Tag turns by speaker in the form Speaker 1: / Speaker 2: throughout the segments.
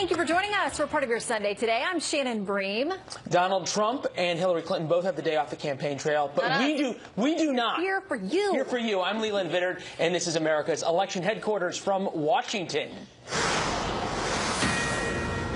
Speaker 1: Thank you for joining us for part of your Sunday today. I'm Shannon Bream.
Speaker 2: Donald Trump and Hillary Clinton both have the day off the campaign trail, but we do not.
Speaker 1: Here for you.
Speaker 2: Here for you. I'm Leland Vittert, and this is America's election headquarters from Washington.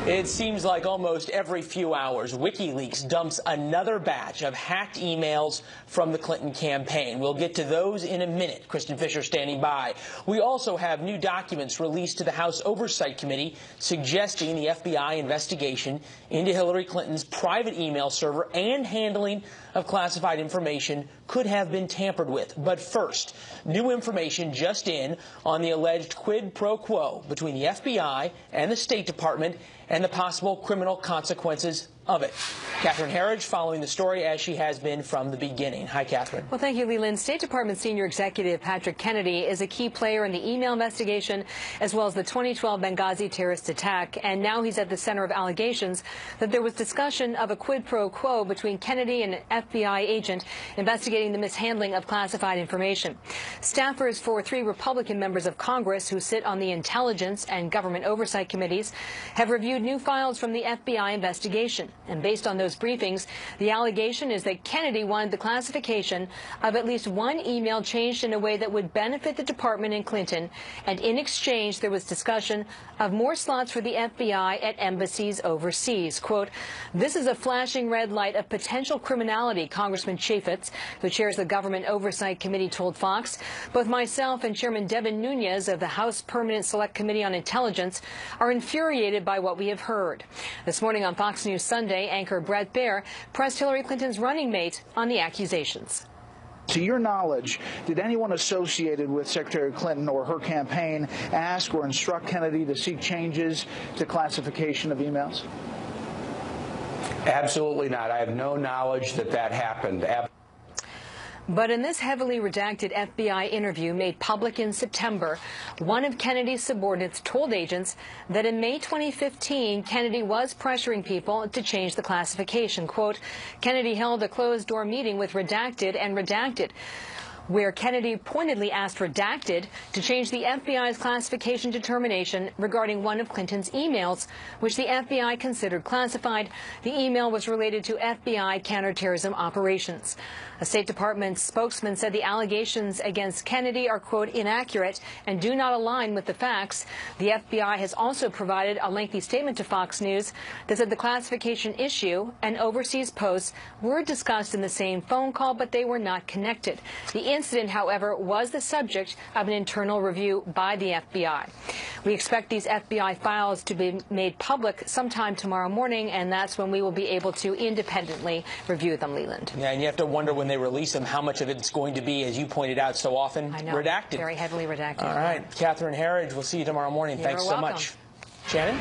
Speaker 2: It seems like almost every few hours, Wikileaks dumps another batch of hacked emails from the Clinton campaign. We'll get to those in a minute. Kristen Fisher standing by. We also have new documents released to the House Oversight Committee suggesting the FBI investigation into Hillary Clinton's private email server and handling of classified information could have been tampered with. But first, new information just in on the alleged quid pro quo between the FBI and the State Department and the possible criminal consequences of it. Catherine Herridge following the story as she has been from the beginning. Hi, Catherine.
Speaker 3: Well, thank you, Leland. State Department Senior Executive Patrick Kennedy is a key player in the email investigation as well as the 2012 Benghazi terrorist attack. And now he's at the center of allegations that there was discussion of a quid pro quo between Kennedy and an FBI agent investigating the mishandling of classified information. Staffers for 3 Republican members of Congress who sit on the Intelligence and Government Oversight Committees have reviewed new files from the FBI investigation. And based on those briefings, the allegation is that Kennedy wanted the classification of at least one email changed in a way that would benefit the department and Clinton. And in exchange, there was discussion of more slots for the FBI at embassies overseas. Quote, "This is a flashing red light of potential criminality," Congressman Chaffetz, who chairs the Government Oversight Committee, told Fox. "Both myself and Chairman Devin Nunes of the House Permanent Select Committee on Intelligence are infuriated by what we have heard." This morning on Fox News Sunday, anchor Brett Baer pressed Hillary Clinton's running mate on the accusations.
Speaker 4: To your knowledge, did anyone associated with Secretary Clinton or her campaign ask or instruct Kennedy to seek changes to classification of emails?
Speaker 5: Absolutely not. I have no knowledge that that happened.
Speaker 3: But in this heavily redacted FBI interview made public in September, one of Kennedy's subordinates told agents that in May 2015, Kennedy was pressuring people to change the classification. Quote, "Kennedy held a closed-door meeting with Redacted and Redacted, where Kennedy pointedly asked Redacted to change the FBI's classification determination regarding one of Clinton's emails, which the FBI considered classified. The email was related to FBI counterterrorism operations." A State Department spokesman said the allegations against Kennedy are, quote, "inaccurate and do not align with the facts." The FBI has also provided a lengthy statement to Fox News that said the classification issue and overseas posts were discussed in the same phone call, but they were not connected. The incident, however, was the subject of an internal review by the FBI. We expect these FBI files to be made public sometime tomorrow morning, and that's when we will be able to independently review them, Leland.
Speaker 2: Yeah, and you have to wonder when they release them how much of it's going to be, as you pointed out so often, redacted.
Speaker 3: Very heavily redacted.
Speaker 2: All right. Catherine Herridge, we'll see you tomorrow morning. Thanks so much. Shannon?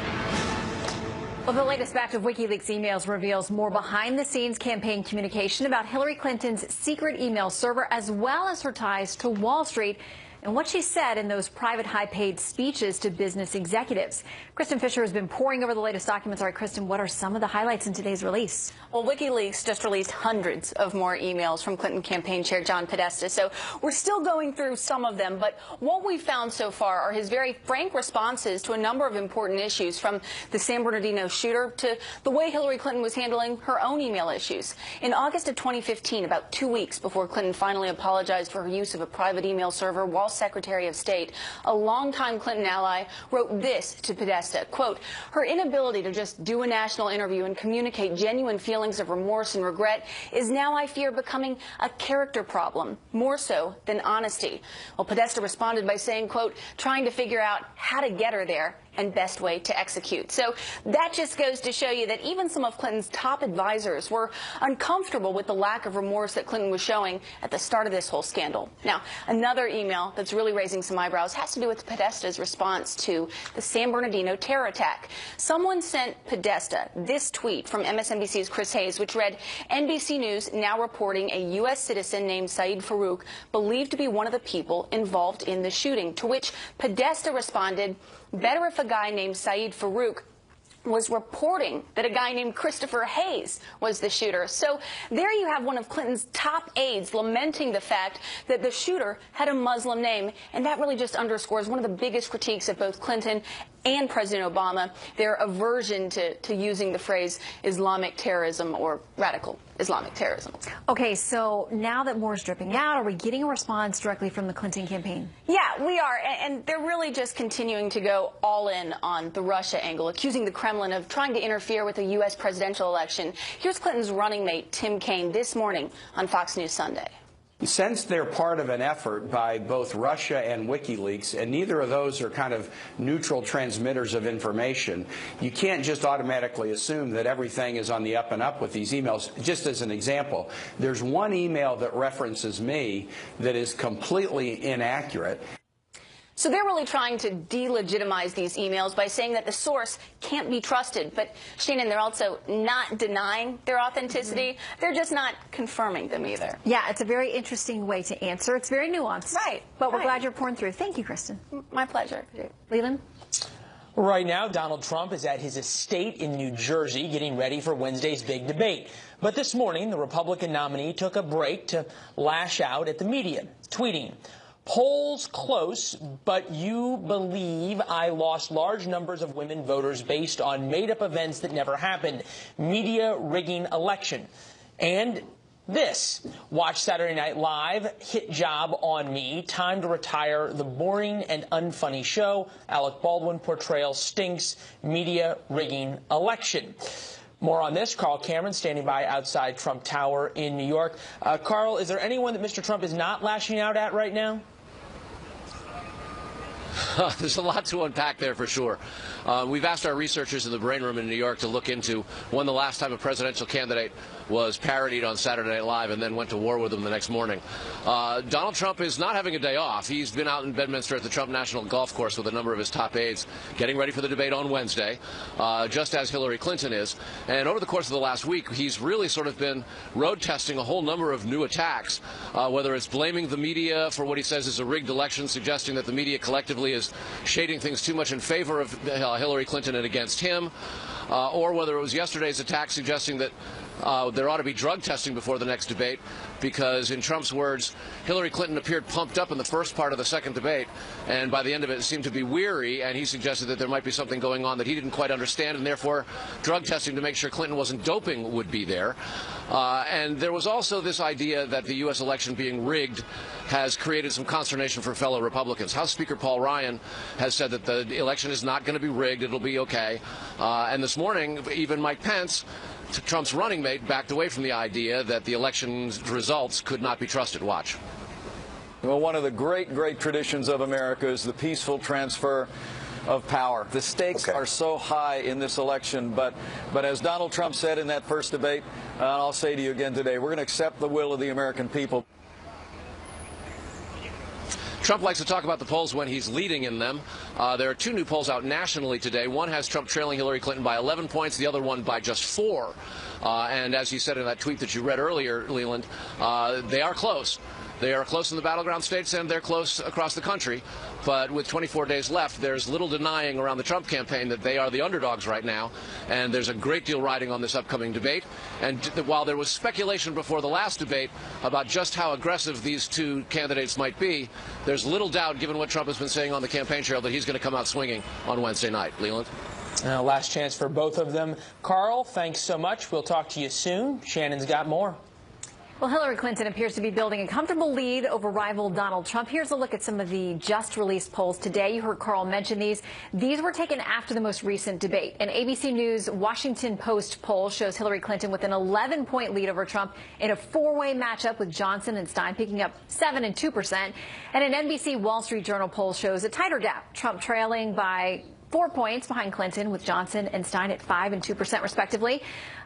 Speaker 1: Well, the latest batch of Wikileaks emails reveals more behind-the-scenes campaign communication about Hillary Clinton's secret email server, as well as her ties to Wall Street and what she said in those private high-paid speeches to business executives. Kristen Fisher has been poring over the latest documents. All right, Kristen, what are some of the highlights in today's release?
Speaker 6: Well, Wikileaks just released hundreds of more emails from Clinton campaign chair John Podesta, so we're still going through some of them, but what we've found so far are his very frank responses to a number of important issues, from the San Bernardino shooter to the way Hillary Clinton was handling her own email issues. In August of 2015, about 2 weeks before Clinton finally apologized for her use of a private email server while Secretary of State, a longtime Clinton ally wrote this to Podesta, quote, "Her inability to just do a national interview and communicate genuine feelings of remorse and regret is now, I fear, becoming a character problem, more so than honesty." Well, Podesta responded by saying, quote, "Trying to figure out how to get her there and best way to execute." So that just goes to show you that even some of Clinton's top advisors were uncomfortable with the lack of remorse that Clinton was showing at the start of this whole scandal. Now, another email that's really raising some eyebrows has to do with Podesta's response to the San Bernardino terror attack. Someone sent Podesta this tweet from MSNBC's Chris Hayes, which read, "NBC News now reporting a U.S. citizen named Saeed Farouk believed to be one of the people involved in the shooting," to which Podesta responded, "Better if a guy named Saeed Farouk was reporting that a guy named Christopher Hayes was the shooter. So there you have one of Clinton's top aides lamenting the fact that the shooter had a Muslim name, and that really just underscores one of the biggest critiques of both Clinton and President Obama, their aversion to using the phrase Islamic terrorism or radical Islamic terrorism.
Speaker 1: Okay, so now that more is dripping out, are we getting a response directly from the Clinton campaign?
Speaker 6: Yeah, we are, and they're really just continuing to go all in on the Russia angle, accusing the Kremlin of trying to interfere with the U.S. presidential election. Here's Clinton's running mate, Tim Kaine, this morning on Fox News Sunday.
Speaker 5: Since they're part of an effort by both Russia and Wikileaks, and neither of those are kind of neutral transmitters of information, you can't just automatically assume that everything is on the up and up with these emails. Just as an example, there's one email that references me that is completely inaccurate.
Speaker 6: So they're really trying to delegitimize these emails by saying that the source can't be trusted. But, Shannon, they're also not denying their authenticity. They're just not confirming them either.
Speaker 1: Yeah, it's a very interesting way to answer. It's very nuanced.
Speaker 6: Right.
Speaker 1: But we're glad you're pouring through. Thank you, Kristen.
Speaker 6: My pleasure.
Speaker 1: Leland?
Speaker 2: Right now, Donald Trump is at his estate in New Jersey getting ready for Wednesday's big debate. But this morning, the Republican nominee took a break to lash out at the media, tweeting, "Polls close, but you believe I lost large numbers of women voters based on made-up events that never happened. Media rigging election." And this, watch Saturday Night Live, hit job on me, time to retire the boring and unfunny show. Alec Baldwin portrayal stinks, media rigging election. More on this, Carl Cameron standing by outside Trump Tower in New York. Carl, is there anyone that Mr. Trump is not lashing out at right now?
Speaker 7: There's a lot to unpack there for sure. We've asked our researchers in the brain room in New York to look into when the last time a presidential candidate was parodied on Saturday Night Live and then went to war with them the next morning. Donald Trump is not having a day off. He's been out in Bedminster at the Trump National Golf Course with a number of his top aides getting ready for the debate on Wednesday, just as Hillary Clinton is. And over the course of the last week, he's really sort of been road testing a whole number of new attacks, whether it's blaming the media for what he says is a rigged election, suggesting that the media collectively is shading things too much in favor of Hillary Clinton and against him, or whether it was yesterday's attack suggesting that there ought to be drug testing before the next debate, because in Trump's words, Hillary Clinton appeared pumped up in the first part of the second debate, and by the end of it seemed to be weary, and he suggested that there might be something going on that he didn't quite understand, and therefore drug testing to make sure Clinton wasn't doping would be there. And there was also this idea that the U.S. election being rigged has created some consternation for fellow Republicans. House Speaker Paul Ryan has said that the election is not going to be rigged, it'll be okay. And this morning, even Mike Pence, Trump's running mate, backed away from the idea that the election's results could not be trusted. Watch.
Speaker 8: Well, one of the great traditions of America is the peaceful transfer of power. The stakes are so high in this election, but as Donald Trump said in that first debate, and I'll say to you again today, we're going to accept the will of the American people.
Speaker 7: Trump likes to talk about the polls when he's leading in them. There are two new polls out nationally today. One has Trump trailing Hillary Clinton by 11 points, the other one by just 4. And as he said in that tweet that you read earlier, Leland, they are close. They are close in the battleground states, and they're close across the country. But with 24 days left, there's little denying around the Trump campaign that they are the underdogs right now. And there's a great deal riding on this upcoming debate. And while there was speculation before the last debate about just how aggressive these two candidates might be, there's little doubt, given what Trump has been saying on the campaign trail, that he's going to come out swinging on Wednesday night. Leland?
Speaker 2: Last chance for both of them. Carl, thanks so much. We'll talk to you soon. Shannon's got more.
Speaker 1: Well, Hillary Clinton appears to be building a comfortable lead over rival Donald Trump. Here's a look at some of the just-released polls today. You heard Carl mention these. These were taken after the most recent debate. An ABC News Washington Post poll shows Hillary Clinton with an 11-point lead over Trump in a four-way matchup with Johnson and Stein, picking up 7% and 2%. And an NBC Wall Street Journal poll shows a tighter gap, Trump trailing by 4 points behind Clinton, with Johnson and Stein at 5% and 2% respectively.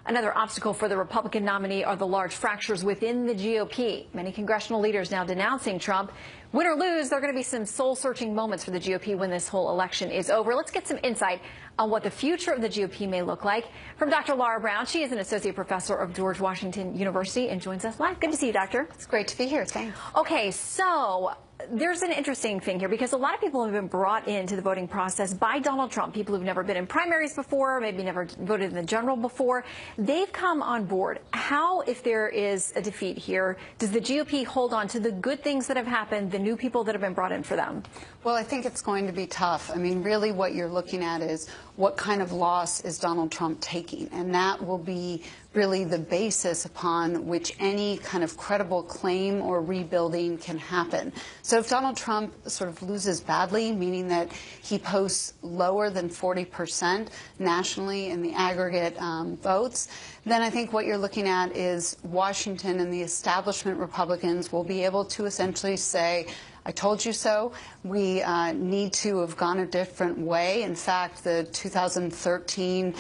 Speaker 1: Another obstacle for the Republican nominee are the large fractures within the GOP. Many congressional leaders now denouncing Trump. Win or lose, there are going to be some soul-searching moments for the GOP when this whole election is over. Let's get some insight on what the future of the GOP may look like from Dr. Laura Brown. She is an associate professor of George Washington University and joins us live. Good to see you, Doctor.
Speaker 9: It's great to be here. Thanks.
Speaker 1: Okay, so there's an interesting thing here because a lot of people have been brought into the voting process by Donald Trump. People who've never been in primaries before, maybe never voted in the general before. They've come on board. How, if there is a defeat here, does the GOP hold on to the good things that have happened, the new people that have been brought in for them?
Speaker 9: Well, I think it's going to be tough. I mean, really what you're looking at is what kind of loss is Donald Trump taking? And that will be really the basis upon which any kind of credible claim or rebuilding can happen. So if Donald Trump sort of loses badly, meaning that he posts lower than 40% nationally in the aggregate votes, then I think what you're looking at is Washington and the establishment Republicans will be able to essentially say, I told you so. We need to have gone a different way. In fact, the 2013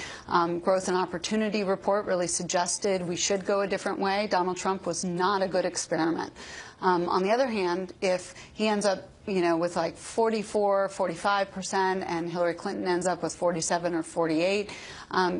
Speaker 9: Growth and Opportunity Report really suggested we should go a different way. Donald Trump was not a good experiment. On the other hand, if he ends up with like 44, 45%, and Hillary Clinton ends up with 47 or 48,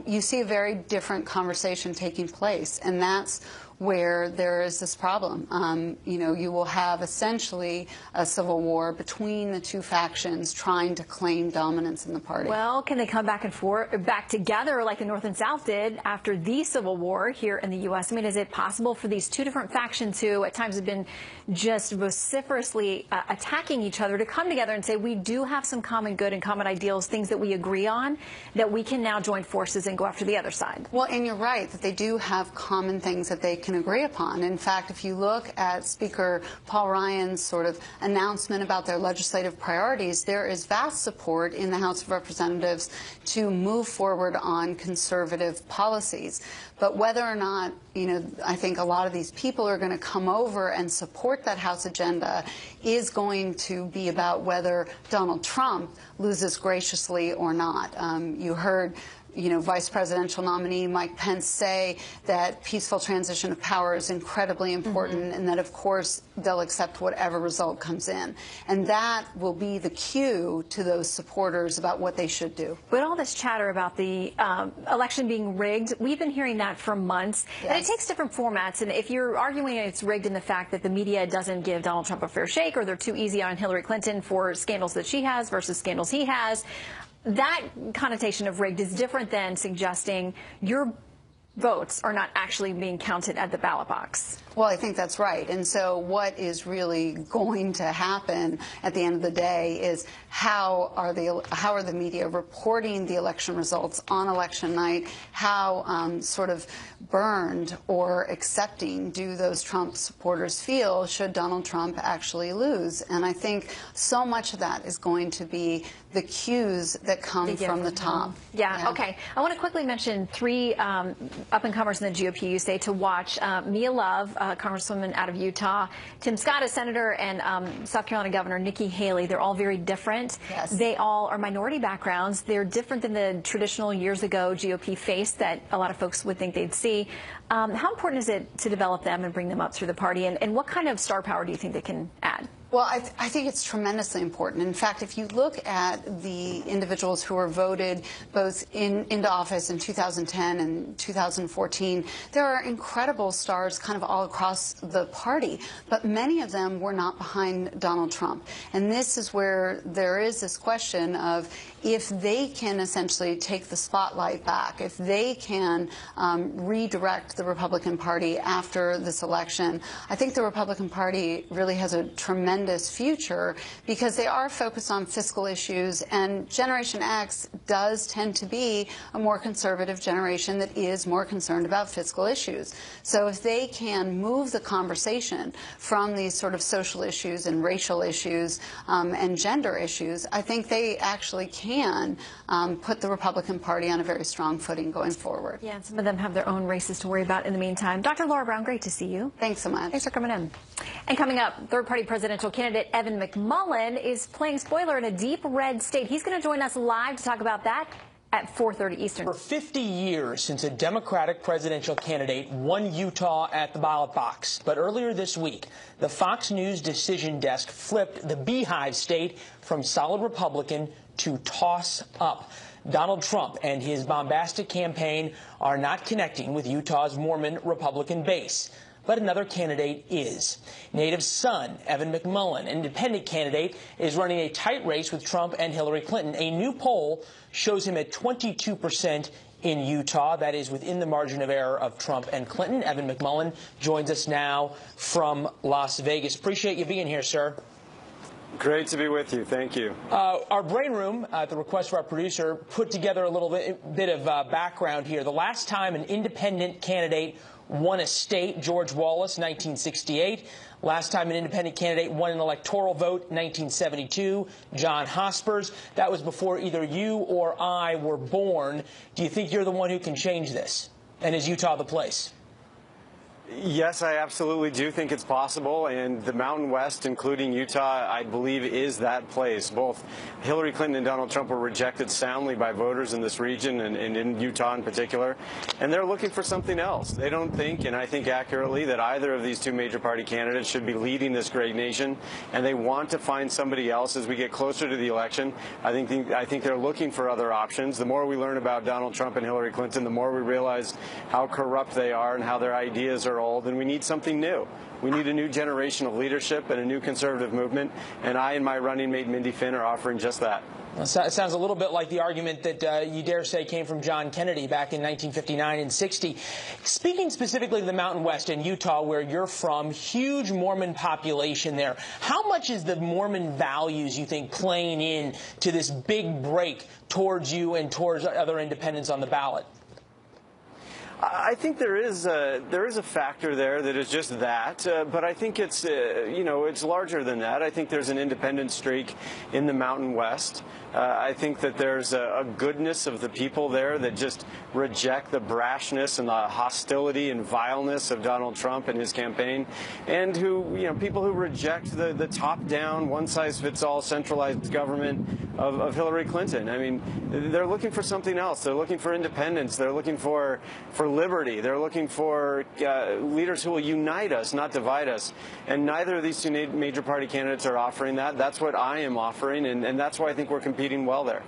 Speaker 9: you see a very different conversation taking place. And that's where there is this problem. You will have essentially a civil war between the two factions trying to claim dominance in the party.
Speaker 1: Well, can they come back and forth, back together like the North and South did after the Civil War here in the U.S.? I mean, is it possible for these two different factions who at times have been just vociferously attacking each other to come together and say, we do have some common good and common ideals, things that we agree on, that we can now join forces and go after the other side?
Speaker 9: Well, and you're right that they do have common things that they can agree upon. In fact, if you look at Speaker Paul Ryan's sort of announcement about their legislative priorities, there is vast support in the House of Representatives to move forward on conservative policies. But whether or not, I think a lot of these people are going to come over and support that House agenda is going to be about whether Donald Trump loses graciously or not. You heard Vice Presidential nominee Mike Pence say that peaceful transition of power is incredibly important and that, of course, they'll accept whatever result comes in. And that will be the cue to those supporters about what they should do.
Speaker 1: But all this chatter about the election being rigged, we've been hearing that for months. Yes. And it takes different formats. And if you're arguing it's rigged in the fact that the media doesn't give Donald Trump a fair shake or they're too easy on Hillary Clinton for scandals that she has versus scandals he has, that connotation of rigged is different than suggesting your votes are not actually being counted at the ballot box.
Speaker 9: Well, I think that's right. And so what is really going to happen at the end of the day is how are the media reporting the election results on election night? How sort of burned or accepting do those Trump supporters feel should Donald Trump actually lose? And I think so much of that is going to be the cues that come from the top.
Speaker 1: Yeah, okay. I want to quickly mention three up-and-comers in the GOP you say to watch. Mia Love, Congresswoman out of Utah, Tim Scott, a senator, and South Carolina Governor Nikki Haley. They're all very different.
Speaker 9: Yes.
Speaker 1: They all are minority backgrounds. They're different than the traditional years ago GOP face that a lot of folks would think they'd see. How important is it to develop them and bring them up through the party? And what kind of star power do you think they can add?
Speaker 9: Well, I think it's tremendously important. In fact, if you look at the individuals who were voted both into office in 2010 and 2014, there are incredible stars kind of all across the party, but many of them were not behind Donald Trump. And this is where there is this question of if they can essentially take the spotlight back, if they can redirect the Republican Party after this election, I think the Republican Party really has a tremendous future because they are focused on fiscal issues, and Generation X does tend to be a more conservative generation that is more concerned about fiscal issues. So if they can move the conversation from these sort of social issues and racial issues and gender issues, I think they actually can put the Republican Party on a very strong footing going forward.
Speaker 1: Yeah, and some of them have their own races to worry about in the meantime. Dr. Laura Brown, great to see you.
Speaker 9: Thanks so much.
Speaker 1: Thanks for coming in. And coming up, third-party presidential candidate Evan McMullin is playing spoiler in a deep red state. He's going to join us live to talk about that at 4:30 Eastern.
Speaker 2: For 50 years since a Democratic presidential candidate won Utah at the ballot box. But earlier this week, the Fox News decision desk flipped the Beehive state from solid Republican to toss up. Donald Trump and his bombastic campaign are not connecting with Utah's Mormon Republican base. But another candidate is. Native's son, Evan McMullen, an independent candidate, is running a tight race with Trump and Hillary Clinton. A new poll shows him at 22% in Utah. That is within the margin of error of Trump and Clinton. Evan McMullen joins us now from Las Vegas. Appreciate you being here, sir.
Speaker 10: Great to be with you. Thank you.
Speaker 2: Our brain room, at the request of our producer, put together a little bit of background here. The last time an independent candidate won a state, George Wallace, 1968. Last time an independent candidate won an electoral vote, 1972, John Hospers. That was before either you or I were born. Do you think you're the one who can change this? And is Utah the place?
Speaker 10: Yes, I absolutely do think it's possible, and the Mountain West, including Utah, I believe is that place. Both Hillary Clinton and Donald Trump were rejected soundly by voters in this region and in Utah in particular, and they're looking for something else. They don't think, and I think accurately, that either of these two major party candidates should be leading this great nation, and they want to find somebody else as we get closer to the election. I think they're looking for other options. The more we learn about Donald Trump and Hillary Clinton, the more we realize how corrupt they are and how their ideas are old, and we need something new. We need a new generation of leadership and a new conservative movement, and I and my running mate Mindy Finn are offering just that.
Speaker 2: It sounds a little bit like the argument that you dare say came from John Kennedy back in 1959 and 60. Speaking specifically of the Mountain West and Utah, where you're from, huge Mormon population there. How much is the Mormon values, you think, playing in to this big break towards you and towards other independents on the ballot?
Speaker 10: I think there is a factor there that is just that, but I think it's it's larger than that. I think there's an independent streak in the Mountain West. I think that there's a goodness of the people there that just reject the brashness and the hostility and vileness of Donald Trump and his campaign, and people who reject the top-down, one-size-fits-all centralized government of Hillary Clinton. I mean, they're looking for something else. They're looking for independence. They're looking for liberty. They're looking for leaders who will unite us, not divide us. And neither of these two major party candidates are offering that. That's what I am offering, and that's why I think we're competing well there.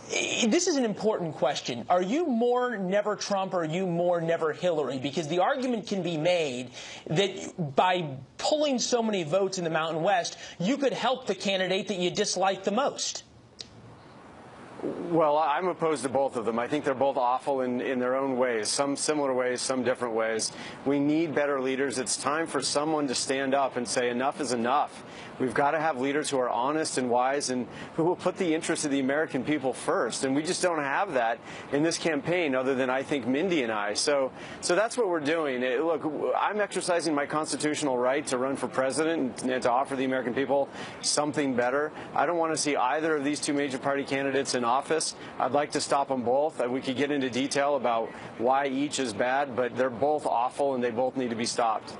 Speaker 2: This is an important question. Are you more never Trump or are you more never Hillary? Because the argument can be made that by pulling so many votes in the Mountain West, you could help the candidate that you dislike the most.
Speaker 10: Well, I'm opposed to both of them. I think they're both awful in their own ways, some similar ways, some different ways. We need better leaders. It's time for someone to stand up and say enough is enough. We've got to have leaders who are honest and wise and who will put the interests of the American people first. And we just don't have that in this campaign other than, I think, Mindy and I. So that's what we're doing. Look, I'm exercising my constitutional right to run for president and to offer the American people something better. I don't want to see either of these two major party candidates in office. I'd like to stop them both. We could get into detail about why each is bad, but they're both awful and they both need to be stopped.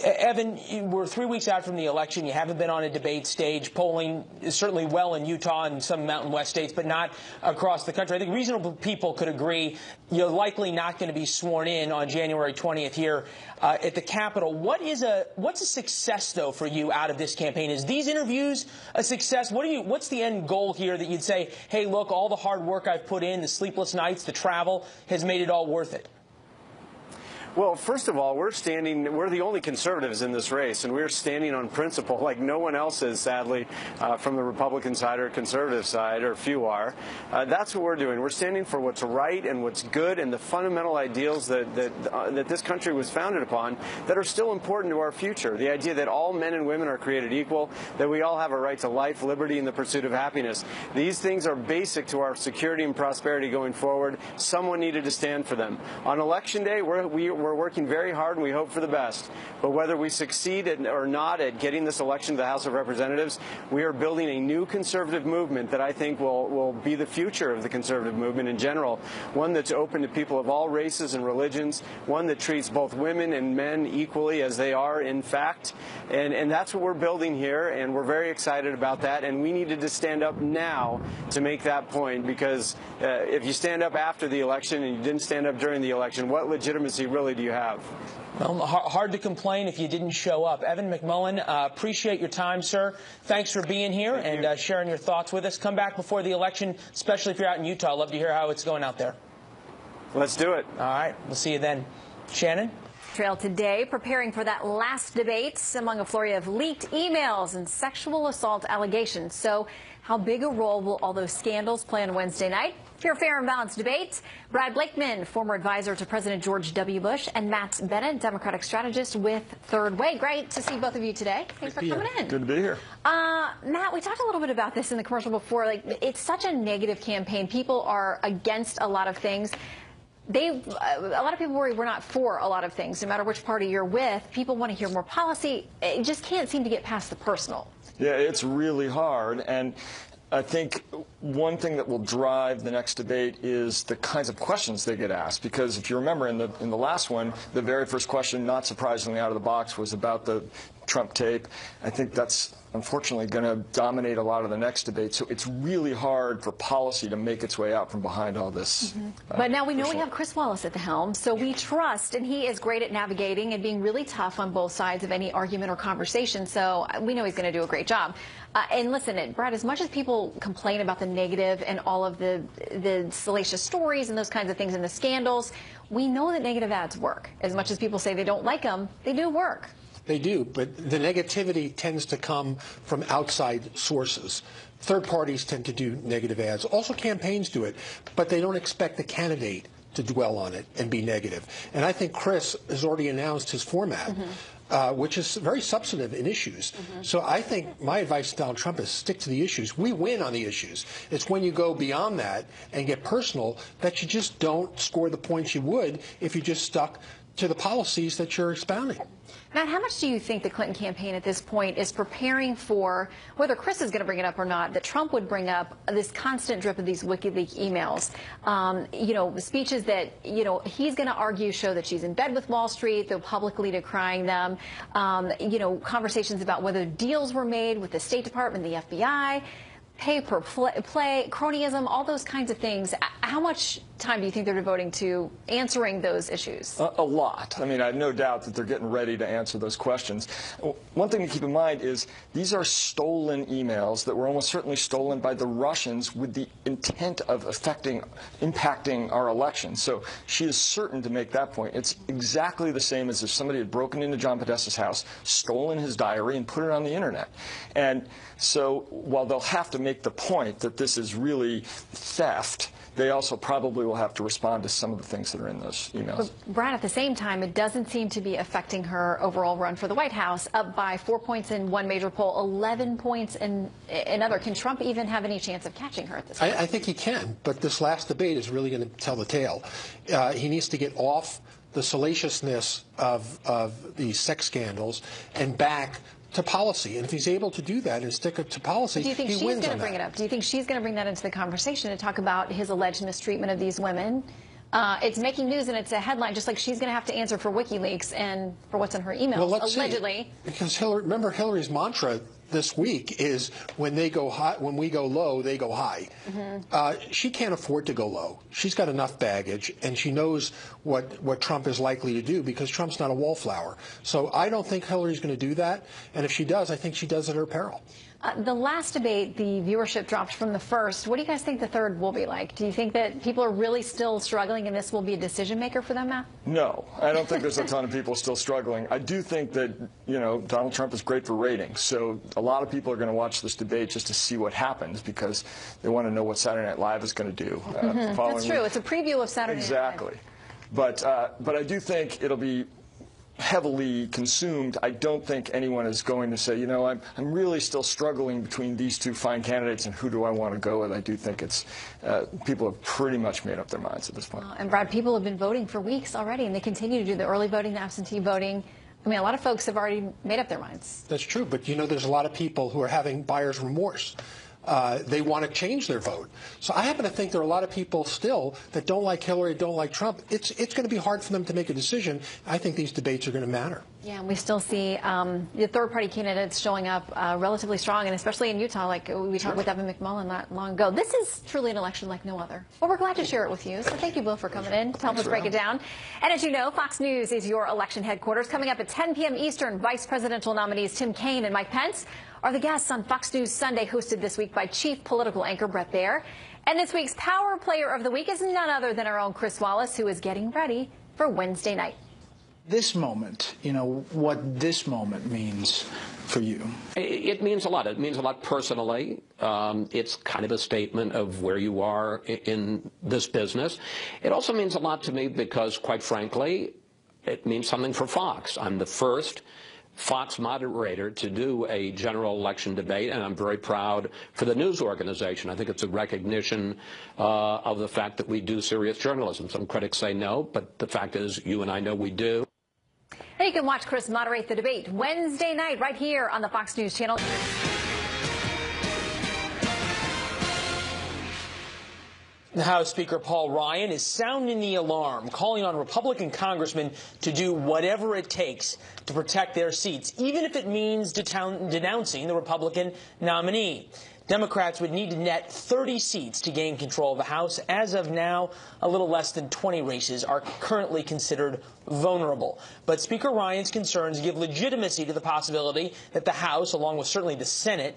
Speaker 2: Evan, we're 3 weeks out from the election. You haven't been on a debate stage. Polling is certainly well in Utah and some Mountain West states, but not across the country. I think reasonable people could agree you're likely not going to be sworn in on January 20th here at the Capitol. What's a success, though, for you out of this campaign? Is these interviews a success? What's the end goal here that you'd say, hey, look, all the hard work I've put in, the sleepless nights, the travel, has made it all worth it?
Speaker 10: Well, first of all, we're the only conservatives in this race, and we're standing on principle like no one else is, sadly, from the Republican side or conservative side, or few are. That's what we're doing. We're standing for what's right and what's good and the fundamental ideals that this country was founded upon that are still important to our future. The idea that all men and women are created equal, that we all have a right to life, liberty, and the pursuit of happiness. These things are basic to our security and prosperity going forward. Someone needed to stand for them. On Election Day, we're we're working very hard, and we hope for the best. But whether we succeed or not at getting this election to the House of Representatives, we are building a new conservative movement that I think will be the future of the conservative movement in general, one that's open to people of all races and religions, one that treats both women and men equally as they are in fact. And that's what we're building here, and we're very excited about that. And we needed to stand up now to make that point, because if you stand up after the election and you didn't stand up during the election, what legitimacy really do you have?
Speaker 2: Well, hard to complain if you didn't show up. Evan McMullen, appreciate your time, sir. Thanks for being here and sharing your thoughts with us. Come back before the election, especially if you're out in Utah. I'd love to hear how it's going out there.
Speaker 10: Let's do it.
Speaker 2: All right. We'll see you then. Shannon?
Speaker 1: Trail today, preparing for that last debate among a flurry of leaked emails and sexual assault allegations. So how big a role will all those scandals play on Wednesday night? For your fair and balanced debate, Brad Blakeman, former advisor to President George W. Bush, and Matt Bennett, Democratic strategist with Third Way. Great to see both of you today. Thanks for coming in.
Speaker 8: Good to be here.
Speaker 1: Matt, we talked a little bit about this in the commercial before. Like, it's such a negative campaign. People are against a lot of things. A lot of people worry we're not for a lot of things. No matter which party you're with, people want to hear more policy. It just can't seem to get past the personal.
Speaker 8: Yeah, it's really hard. And I think one thing that will drive the next debate is the kinds of questions they get asked. Because if you remember in the last one, the very first question, not surprisingly out of the box, was about the Trump tape. I think that's unfortunately going to dominate a lot of the next debate. So it's really hard for policy to make its way out from behind all this.
Speaker 1: But now we know we have Chris Wallace at the helm, so we trust, and he is great at navigating and being really tough on both sides of any argument or conversation. So we know he's going to do a great job. And listen, Brad, as much as people complain about the negative and all of the salacious stories and those kinds of things and the scandals, we know that negative ads work. As much as people say they don't like them, they do work.
Speaker 11: They do, but the negativity tends to come from outside sources. Third parties tend to do negative ads. Also, campaigns do it, but they don't expect the candidate to dwell on it and be negative. And I think Chris has already announced his format, which is very substantive in issues. So I think my advice to Donald Trump is stick to the issues. We win on the issues. It's when you go beyond that and get personal that you just don't score the points you would if you just stuck to the policies that you're expounding.
Speaker 1: Matt, how much do you think the Clinton campaign at this point is preparing for, whether Chris is going to bring it up or not, that Trump would bring up this constant drip of these WikiLeaks emails? Speeches that, he's going to argue show that she's in bed with Wall Street, though publicly decrying them. Conversations about whether deals were made with the State Department, the FBI. Pay per play, cronyism, all those kinds of things. How much time do you think they're devoting to answering those issues?
Speaker 8: A lot. I mean, I have no doubt that they're getting ready to answer those questions. One thing to keep in mind is these are stolen emails that were almost certainly stolen by the Russians with the intent of impacting our election. So she is certain to make that point. It's exactly the same as if somebody had broken into John Podesta's house, stolen his diary, and put it on the internet. And so while they'll have to make the point that this is really theft, they also probably will have to respond to some of the things that are in those emails.
Speaker 1: But Brad, at the same time, it doesn't seem to be affecting her overall run for the White House, up by 4 points in one major poll, 11 points in another. Can Trump even have any chance of catching her at this point?
Speaker 11: I think he can, but this last debate is really going to tell the tale. He needs to get off the salaciousness of these sex scandals and back to policy. And if he's able to do that and stick to policy,
Speaker 1: he wins. Do you think she's going to bring it up? Do you think she's going to bring that into the conversation to talk about his alleged mistreatment of these women? It's making news and it's a headline, just like she's going to have to answer for WikiLeaks and for what's in her emails,
Speaker 11: well, let's
Speaker 1: allegedly.
Speaker 11: See. Because remember Hillary's mantra this week is when they go high, when we go low, they go high. She can't afford to go low. She's got enough baggage, and she knows what Trump is likely to do because Trump's not a wallflower. So I don't think Hillary's going to do that, and if she does, I think she does at her peril.
Speaker 1: The last debate, the viewership dropped from the first. What do you guys think the third will be like? Do you think that people are really still struggling and this will be a decision maker for them, Matt?
Speaker 8: No, I don't think there's a ton of people still struggling. I do think that, Donald Trump is great for ratings. So a lot of people are going to watch this debate just to see what happens because they want to know what Saturday Night Live is going to do.
Speaker 1: That's true. It's a preview of Saturday Night Live.
Speaker 8: Exactly. But I do think it'll be
Speaker 12: heavily consumed, I don't think anyone is going to say, you know, I'm really still struggling between these two fine candidates and who do I want to go with. I do think it's people have pretty much made up their minds at this point.
Speaker 1: And Brad, people have been voting for weeks already, and they continue to do the early voting, the absentee voting. I mean, a lot of folks have already made up their minds.
Speaker 11: That's true, but you know, there's a lot of people who are having buyer's remorse. They want to change their vote. So I happen to think there are a lot of people still that don't like Hillary, don't like Trump. It's going to be hard for them to make a decision. I think these debates are going to matter.
Speaker 1: Yeah, and we still see the third-party candidates showing up relatively strong, and especially in Utah, like we talked with Evan McMullen not long ago. This is truly an election like no other. Well, we're glad to share it with you, so thank you both for coming in to help us break it down. And as you know, Fox News is your election headquarters. Coming up at 10 p.m. Eastern, Vice Presidential nominees Tim Kaine and Mike Pence are the guests on Fox News Sunday, hosted this week by chief political anchor Bret Baier. And this week's Power Player of the Week is none other than our own Chris Wallace, who is getting ready for Wednesday night.
Speaker 4: This moment, you know, what this moment means for you?
Speaker 13: It means a lot. It means a lot personally. It's kind of a statement of where you are in this business. It also means a lot to me because, quite frankly, it means something for Fox. I'm the first Fox moderator to do a general election debate, and I'm very proud for the news organization. I think it's a recognition of the fact that we do serious journalism. Some critics say no, but the fact is you and I know we do.
Speaker 1: And you can watch Chris moderate the debate Wednesday night right here on the Fox News channel.
Speaker 2: House Speaker Paul Ryan is sounding the alarm, calling on Republican congressmen to do whatever it takes to protect their seats, even if it means denouncing the Republican nominee. Democrats would need to net 30 seats to gain control of the House. As of now, a little less than 20 races are currently considered vulnerable. But Speaker Ryan's concerns give legitimacy to the possibility that the House, along with certainly the Senate,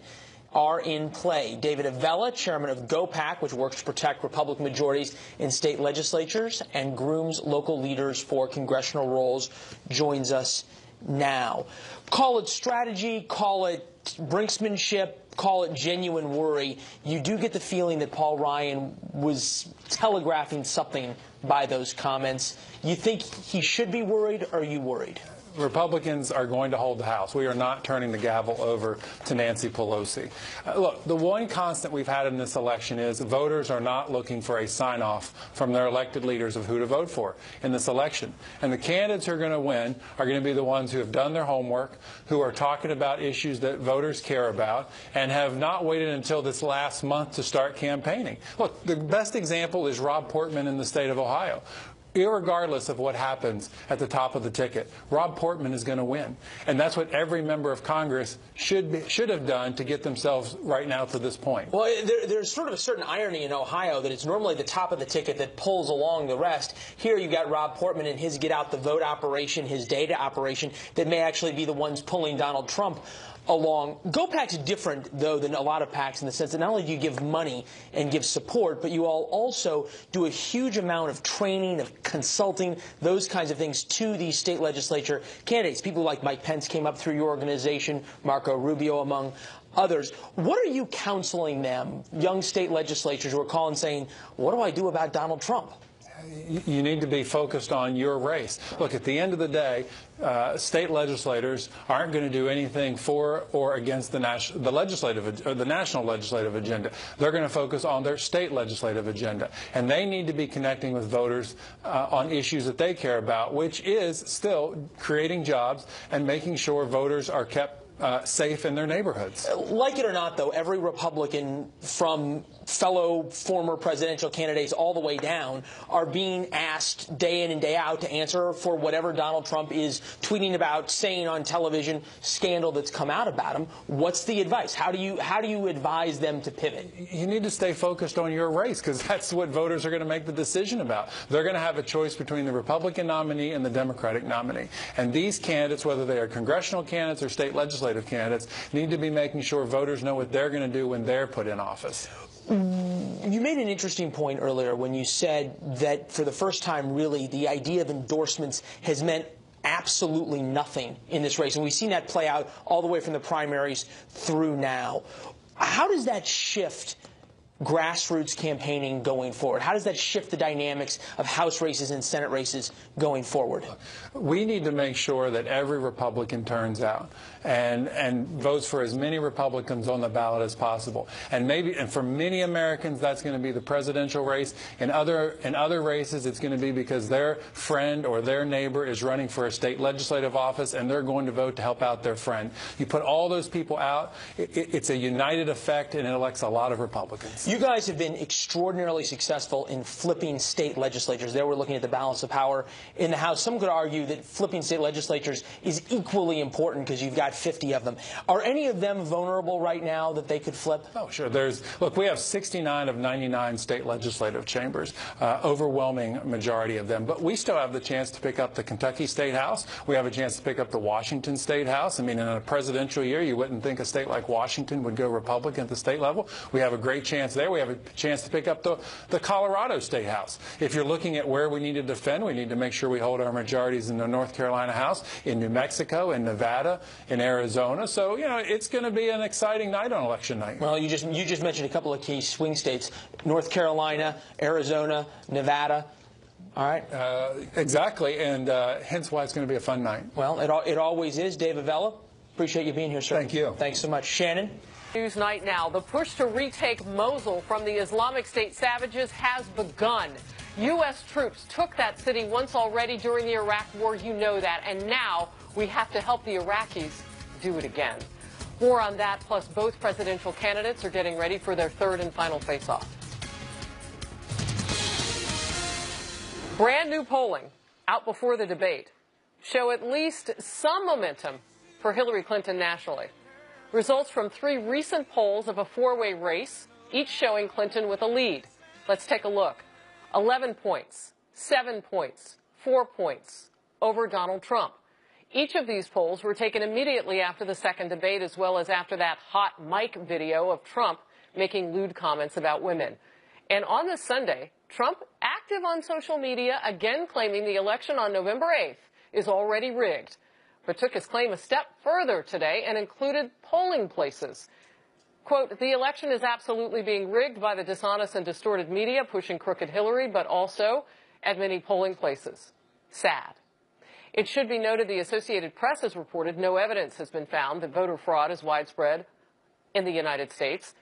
Speaker 2: are in play. David Avella, chairman of GOPAC, which works to protect Republican majorities in state legislatures and grooms local leaders for congressional roles, joins us now. Call it strategy, call it brinksmanship, call it genuine worry. You do get the feeling that Paul Ryan was telegraphing something by those comments. You think he should be worried, or are you worried?
Speaker 14: Republicans are going to hold the House. We are not turning the gavel over to Nancy Pelosi. Look, the one constant we've had in this election is voters are not looking for a sign-off from their elected leaders of who to vote for in this election. And the candidates who are going to win are going to be the ones who have done their homework, who are talking about issues that voters care about, and have not waited until this last month to start campaigning. Look, the best example is Rob Portman in the state of Ohio. Irregardless of what happens at the top of the ticket, Rob Portman is going to win. And that's what every member of Congress should have done to get themselves right now to this point.
Speaker 2: Well, there's sort of a certain irony in Ohio that it's normally the top of the ticket that pulls along the rest. Here you've got Rob Portman and his get-out-the-vote operation, his data operation, that may actually be the ones pulling Donald Trump along. GOPAC's different, though, than a lot of PACs in the sense that not only do you give money and give support, but you all also do a huge amount of training, of consulting, those kinds of things to these state legislature candidates. People like Mike Pence came up through your organization, Marco Rubio among others. What are you counseling them, young state legislators who are calling saying, what do I do about Donald Trump?
Speaker 14: You need to be focused on your race. Look, at the end of the day, state legislators aren't going to do anything for or against the national legislative agenda. They're going to focus on their state legislative agenda, and they need to be connecting with voters on issues that they care about, which is still creating jobs and making sure voters are kept safe in their neighborhoods.
Speaker 2: Like it or not, though, every Republican, from fellow former presidential candidates all the way down, are being asked day in and day out to answer for whatever Donald Trump is tweeting about, saying on television, scandal that's come out about him. What's the advice? How do you advise them to pivot?
Speaker 14: You need to stay focused on your race, because that's what voters are going to make the decision about. They're going to have a choice between the Republican nominee and the Democratic nominee. And these candidates, whether they are congressional candidates or state legislative candidates, need to be making sure voters know what they're going to do when they're put in office.
Speaker 2: You made an interesting point earlier when you said that for the first time, really, the idea of endorsements has meant absolutely nothing in this race. And we've seen that play out all the way from the primaries through now. How does that shift grassroots campaigning going forward? How does that shift the dynamics of House races and Senate races going forward?
Speaker 14: We need to make sure that every Republican turns out and votes for as many Republicans on the ballot as possible. And for many Americans, that's going to be the presidential race. In other races, it's going to be because their friend or their neighbor is running for a state legislative office, and they're going to vote to help out their friend. You put all those people out, it's a united effect, and it elects a lot of Republicans.
Speaker 2: You guys have been extraordinarily successful in flipping state legislatures. There we're looking at the balance of power in the House. Some could argue that flipping state legislatures is equally important because you've got 50 of them. Are any of them vulnerable right now that they could flip?
Speaker 14: Oh, sure. Look, we have 69 of 99 state legislative chambers, overwhelming majority of them. But we still have the chance to pick up the Kentucky State House. We have a chance to pick up the Washington State House. I mean, in a presidential year, you wouldn't think a state like Washington would go Republican at the state level. We have a great chance there. We have a chance to pick up the Colorado State House. If you're looking at where we need to defend, we need to make sure we hold our majorities in the North Carolina House, in New Mexico, in Nevada, in Arizona. So, you know, it's going to be an exciting night on election night.
Speaker 2: Well, you just mentioned a couple of key swing states, North Carolina, Arizona, Nevada. All right.
Speaker 14: Exactly, and hence why it's going to be a fun night.
Speaker 2: Well, it always is. Dave Avella, appreciate you being here, sir.
Speaker 14: Thank you.
Speaker 2: Thanks so much. Shannon?
Speaker 15: News night now. The push to retake Mosul from the Islamic State savages has begun. U.S. troops took that city once already during the Iraq War. You know that. And now we have to help the Iraqis do it again. More on that, plus both presidential candidates are getting ready for their third and final face-off. Brand new polling out before the debate show at least some momentum for Hillary Clinton nationally. Results from 3 recent polls of a 4-way race, each showing Clinton with a lead. Let's take a look. 11 points, 7 points, 4 points over Donald Trump. Each of these polls were taken immediately after the second debate, as well as after that hot mic video of Trump making lewd comments about women. And on this Sunday, Trump, active on social media, again claiming the election on November 8th is already rigged, but took his claim a step further today and included polling places. Quote, the election is absolutely being rigged by the dishonest and distorted media pushing crooked Hillary, but also at many polling places. Sad. It should be noted the Associated Press has reported no evidence has been found that voter fraud is widespread in the United States.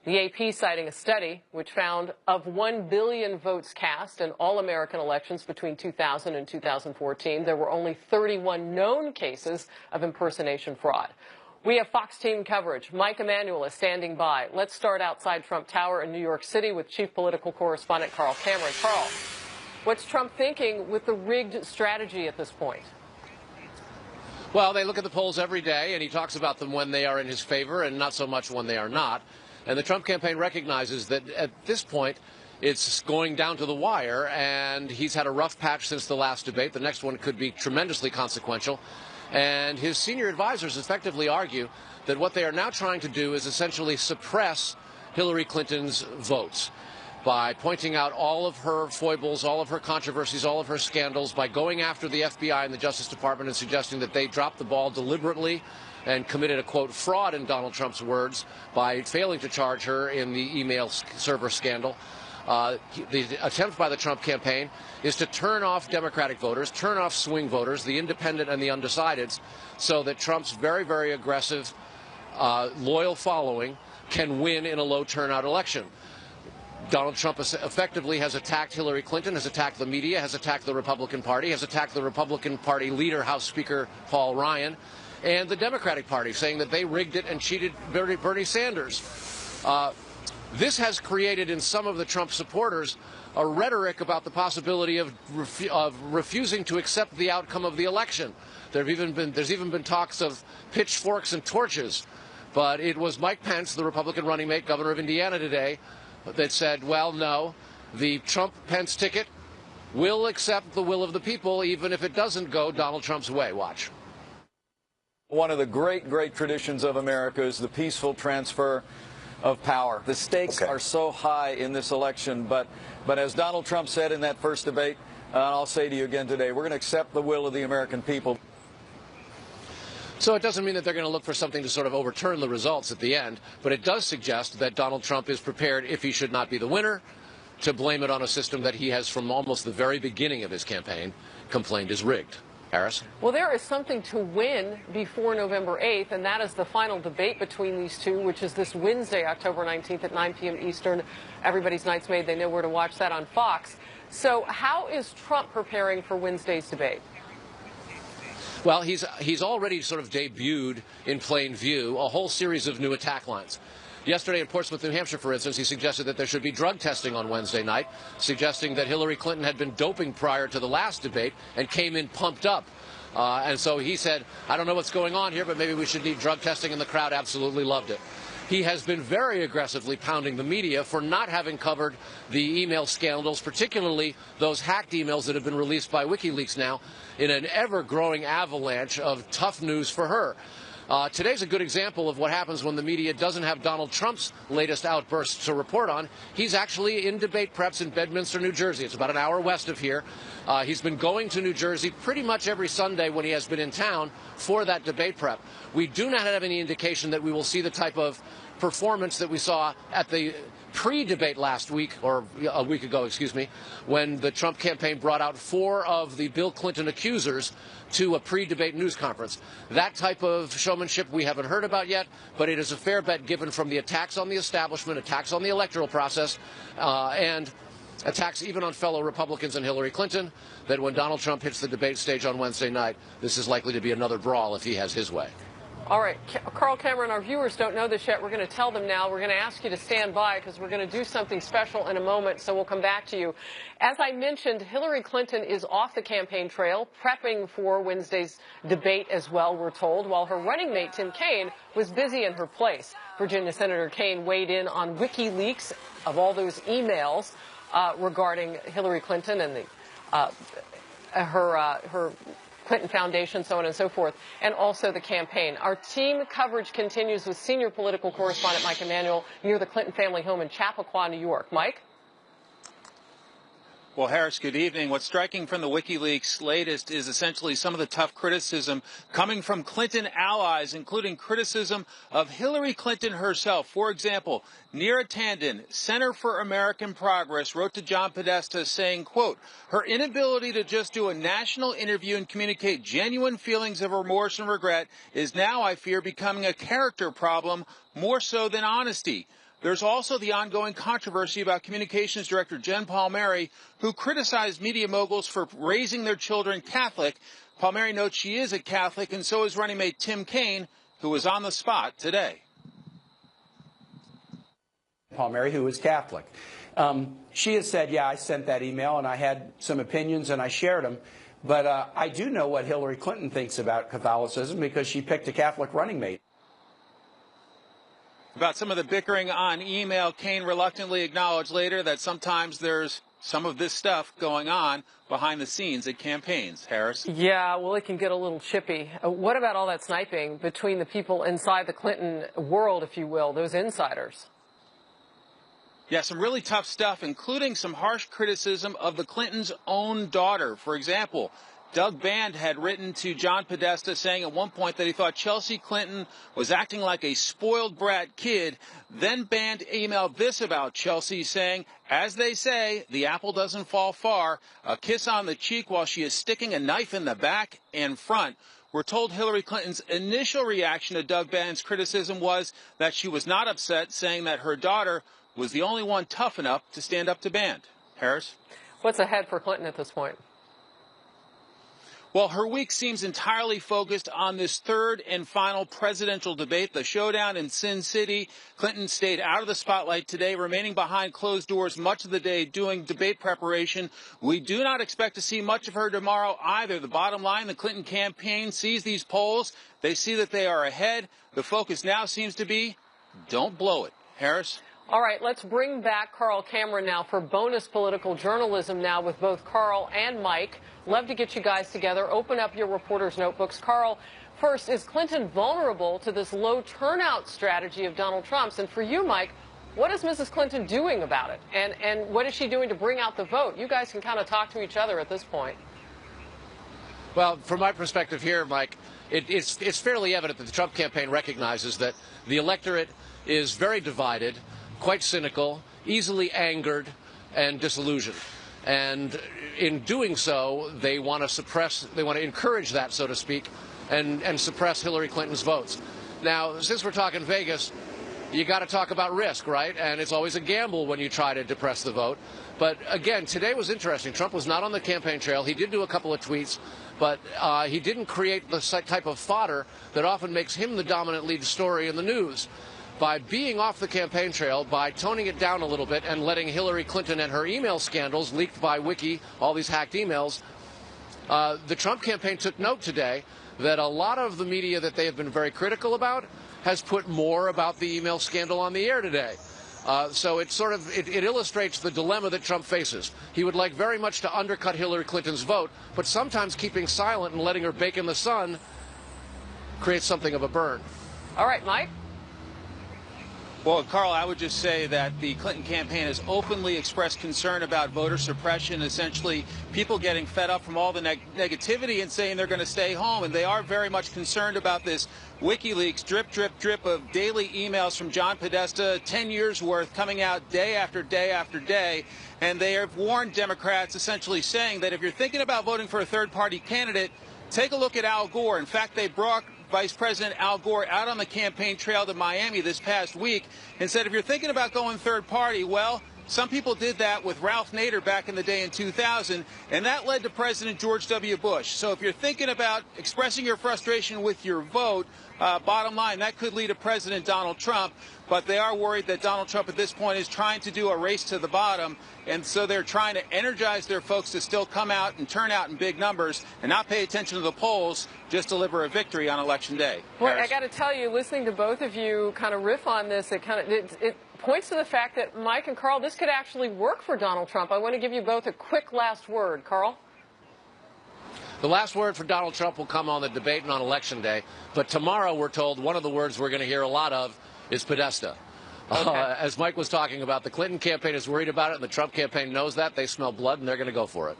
Speaker 15: The AP citing a study which found of 1 billion votes cast in all American elections between 2000 and 2014, there were only 31 known cases of impersonation fraud. We have Fox team coverage. Mike Emanuel is standing by. Let's start outside Trump Tower in New York City with chief political correspondent Carl Cameron. Carl, what's Trump thinking with the rigged strategy at this point?
Speaker 7: Well, they look at the polls every day, and he talks about them when they are in his favor and not so much when they are not. And the Trump campaign recognizes that at this point, it's going down to the wire, and he's had a rough patch since the last debate. The next one could be tremendously consequential. And his senior advisors effectively argue that what they are now trying to do is essentially suppress Hillary Clinton's votes by pointing out all of her foibles, all of her controversies, all of her scandals, by going after the FBI and the Justice Department and suggesting that they dropped the ball deliberately and committed a, quote, fraud, in Donald Trump's words, by failing to charge her in the email server scandal. The attempt by the Trump campaign is to turn off Democratic voters, turn off swing voters, the independent and the undecideds, so that Trump's very, very aggressive, loyal following can win in a low turnout election. Donald Trump effectively has attacked Hillary Clinton, has attacked the media, has attacked the Republican Party, has attacked the Republican Party leader, House Speaker Paul Ryan, and the Democratic Party, saying that they rigged it and cheated Bernie Sanders. This has created in some of the Trump supporters a rhetoric about the possibility of refusing to accept the outcome of the election. There's even been talks of pitchforks and torches. But it was Mike Pence, the Republican running mate, governor of Indiana today, that said, well, no, the Trump-Pence ticket will accept the will of the people, even if it doesn't go Donald Trump's way. Watch.
Speaker 8: One of the great, great traditions of America is the peaceful transfer of power. The stakes are so high in this election, but as Donald Trump said in that first debate, and I'll say to you again today, we're going to accept the will of the American people.
Speaker 7: So it doesn't mean that they're going to look for something to sort of overturn the results at the end, but it does suggest that Donald Trump is prepared, if he should not be the winner, to blame it on a system that he has from almost the very beginning of his campaign complained is rigged. Harris?
Speaker 15: Well, there is something to win before November 8th, and that is the final debate between these two, which is this Wednesday, October 19th at 9 p.m. Eastern. Everybody's night's made. They know where to watch that on Fox. So how is Trump preparing for Wednesday's debate?
Speaker 7: Well, he's already sort of debuted in plain view a whole series of new attack lines. Yesterday in Portsmouth, New Hampshire, for instance, he suggested that there should be drug testing on Wednesday night, suggesting that Hillary Clinton had been doping prior to the last debate and came in pumped up. And so he said, I don't know what's going on here, but maybe we should need drug testing, and the crowd absolutely loved it. He has been very aggressively pounding the media for not having covered the email scandals, particularly those hacked emails that have been released by Wikileaks now in an ever-growing avalanche of tough news for her. Today's a good example of what happens when the media doesn't have Donald Trump's latest outbursts to report on. He's actually in debate preps in Bedminster, New Jersey. It's about an hour west of here. He's been going to New Jersey pretty much every Sunday when he has been in town for that debate prep. We do not have any indication that we will see the type of performance that we saw at the pre-debate last week, or a week ago, excuse me, when the Trump campaign brought out 4 of the Bill Clinton accusers to a pre-debate news conference. That type of showmanship we haven't heard about yet, but it is a fair bet given from the attacks on the establishment, attacks on the electoral process, and attacks even on fellow Republicans and Hillary Clinton, that when Donald Trump hits the debate stage on Wednesday night, this is likely to be another brawl if he has his way.
Speaker 15: All right, Carl Cameron, our viewers don't know this yet. We're going to tell them now. We're going to ask you to stand by because we're going to do something special in a moment, so we'll come back to you. As I mentioned, Hillary Clinton is off the campaign trail, prepping for Wednesday's debate as well, we're told, while her running mate, Tim Kaine, was busy in her place. Virginia Senator Kaine weighed in on WikiLeaks of all those emails regarding Hillary Clinton and her Clinton Foundation, so on and so forth, and also the campaign. Our team coverage continues with senior political correspondent Mike Emanuel near the Clinton family home in Chappaqua, New York. Mike?
Speaker 16: Well, Harris, good evening. What's striking from the WikiLeaks latest is essentially some of the tough criticism coming from Clinton allies, including criticism of Hillary Clinton herself. For example, Neera Tanden, Center for American Progress, wrote to John Podesta saying, quote, her inability to just do a national interview and communicate genuine feelings of remorse and regret is now, I fear, becoming a character problem more so than honesty. There's also the ongoing controversy about Communications Director Jen Palmieri, who criticized media moguls for raising their children Catholic. Palmieri notes she is a Catholic, and so is running mate Tim Kaine, who was on the spot today.
Speaker 5: Palmieri, who is Catholic. She has said, yeah, I sent that email, and I had some opinions, and I shared them. But I do know what Hillary Clinton thinks about Catholicism because she picked a Catholic running mate.
Speaker 16: About some of the bickering on email, Kaine reluctantly acknowledged later that sometimes there's some of this stuff going on behind the scenes at campaigns. Harris?
Speaker 15: Yeah, well, it can get a little chippy. What about all that sniping between the people inside the Clinton world, if you will, those insiders?
Speaker 16: Yeah, some really tough stuff, including some harsh criticism of the Clintons' own daughter. For example, Doug Band had written to John Podesta saying at one point that he thought Chelsea Clinton was acting like a spoiled brat kid. Then Band emailed this about Chelsea saying, as they say, the apple doesn't fall far. A kiss on the cheek while she is sticking a knife in the back and front. We're told Hillary Clinton's initial reaction to Doug Band's criticism was that she was not upset, saying that her daughter was the only one tough enough to stand up to Band. Harris?
Speaker 15: What's ahead for Clinton at this point?
Speaker 16: Well, her week seems entirely focused on this third and final presidential debate, the showdown in Sin City. Clinton stayed out of the spotlight today, remaining behind closed doors much of the day doing debate preparation. We do not expect to see much of her tomorrow either. The bottom line, the Clinton campaign sees these polls. They see that they are ahead. The focus now seems to be, don't blow it. Harris?
Speaker 15: All right, let's bring back Carl Cameron now for bonus political journalism now with both Carl and Mike. Love to get you guys together. Open up your reporters' notebooks. Carl, first, is Clinton vulnerable to this low turnout strategy of Donald Trump's? And for you, Mike, what is Mrs. Clinton doing about it? And what is she doing to bring out the vote? You guys can kind of talk to each other at this point.
Speaker 7: Well, from my perspective here, Mike, it's fairly evident that the Trump campaign recognizes that the electorate is very divided, quite cynical, easily angered, and disillusioned. And in doing so, they want to encourage that, so to speak, and suppress Hillary Clinton's votes. Now, since we're talking Vegas, you got to talk about risk, right? And it's always a gamble when you try to depress the vote. But again, today was interesting. Trump was not on the campaign trail. He did do a couple of tweets, but he didn't create the type of fodder that often makes him the dominant lead story in the news. By being off the campaign trail, by toning it down a little bit and letting Hillary Clinton and her email scandals leaked by Wiki, all these hacked emails, the Trump campaign took note today that a lot of the media that they have been very critical about has put more about the email scandal on the air today. So it illustrates the dilemma that Trump faces. He would like very much to undercut Hillary Clinton's vote, but sometimes keeping silent and letting her bake in the sun creates something of a burn.
Speaker 15: All right, Mike.
Speaker 16: Well, Carl, I would just say that the Clinton campaign has openly expressed concern about voter suppression, essentially people getting fed up from all the negativity and saying they're going to stay home. And they are very much concerned about this Wikileaks drip, drip, drip of daily emails from John Podesta, 10 years worth, coming out day after day after day. And they have warned Democrats, essentially saying that if you're thinking about voting for a third-party candidate, take a look at Al Gore. In fact, they brought Vice President Al Gore out on the campaign trail to Miami this past week and said, if you're thinking about going third party, well, some people did that with Ralph Nader back in the day in 2000, and that led to President George W. Bush. So if you're thinking about expressing your frustration with your vote, bottom line, that could lead to President Donald Trump. But they are worried that Donald Trump at this point is trying to do a race to the bottom. And so they're trying to energize their folks to still come out and turn out in big numbers and not pay attention to the polls, just deliver a victory on Election Day.
Speaker 15: Well, I got to tell you, listening to both of you kind of riff on this, it points to the fact that, Mike and Carl, this could actually work for Donald Trump. I want to give you both a quick last word. Carl?
Speaker 7: The last word for Donald Trump will come on the debate and on Election Day. But tomorrow, we're told, one of the words we're going to hear a lot of is Podesta. Okay. As Mike was talking about, the Clinton campaign is worried about it, and the Trump campaign knows that. They smell blood, and they're going to go for it.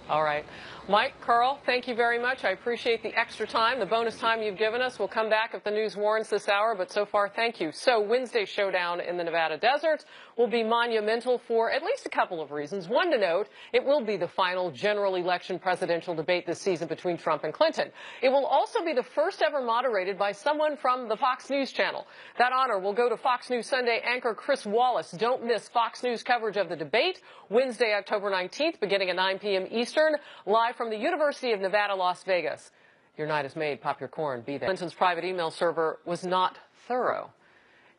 Speaker 15: All right. Mike, Carl, thank you very much. I appreciate the extra time, the bonus time you've given us. We'll come back if the news warrants this hour, but so far, thank you. So Wednesday's showdown in the Nevada desert will be monumental for at least a couple of reasons. One to note, it will be the final general election presidential debate this season between Trump and Clinton. It will also be the first ever moderated by someone from the Fox News channel. That honor will go to Fox News Sunday anchor Chris Wallace. Don't miss Fox News coverage of the debate Wednesday, October 19th, beginning at 9 p.m. Eastern, live from the University of Nevada, Las Vegas. Your night is made. Pop your corn. Be there. Clinton's private email server was not thorough.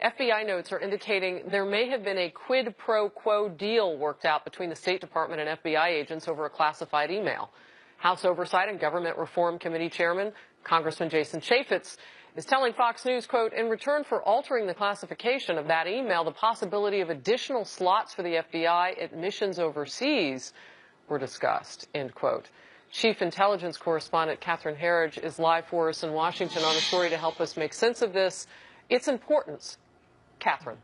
Speaker 15: FBI notes are indicating there may have been a quid pro quo deal worked out between the State Department and FBI agents over a classified email. House Oversight and Government Reform Committee Chairman Congressman Jason Chaffetz is telling Fox News, quote, in return for altering the classification of that email, the possibility of additional slots for the FBI at missions overseas were discussed, end quote. Chief Intelligence Correspondent Catherine Herridge is live for us in Washington on a story to help us make sense of this, its importance. Catherine.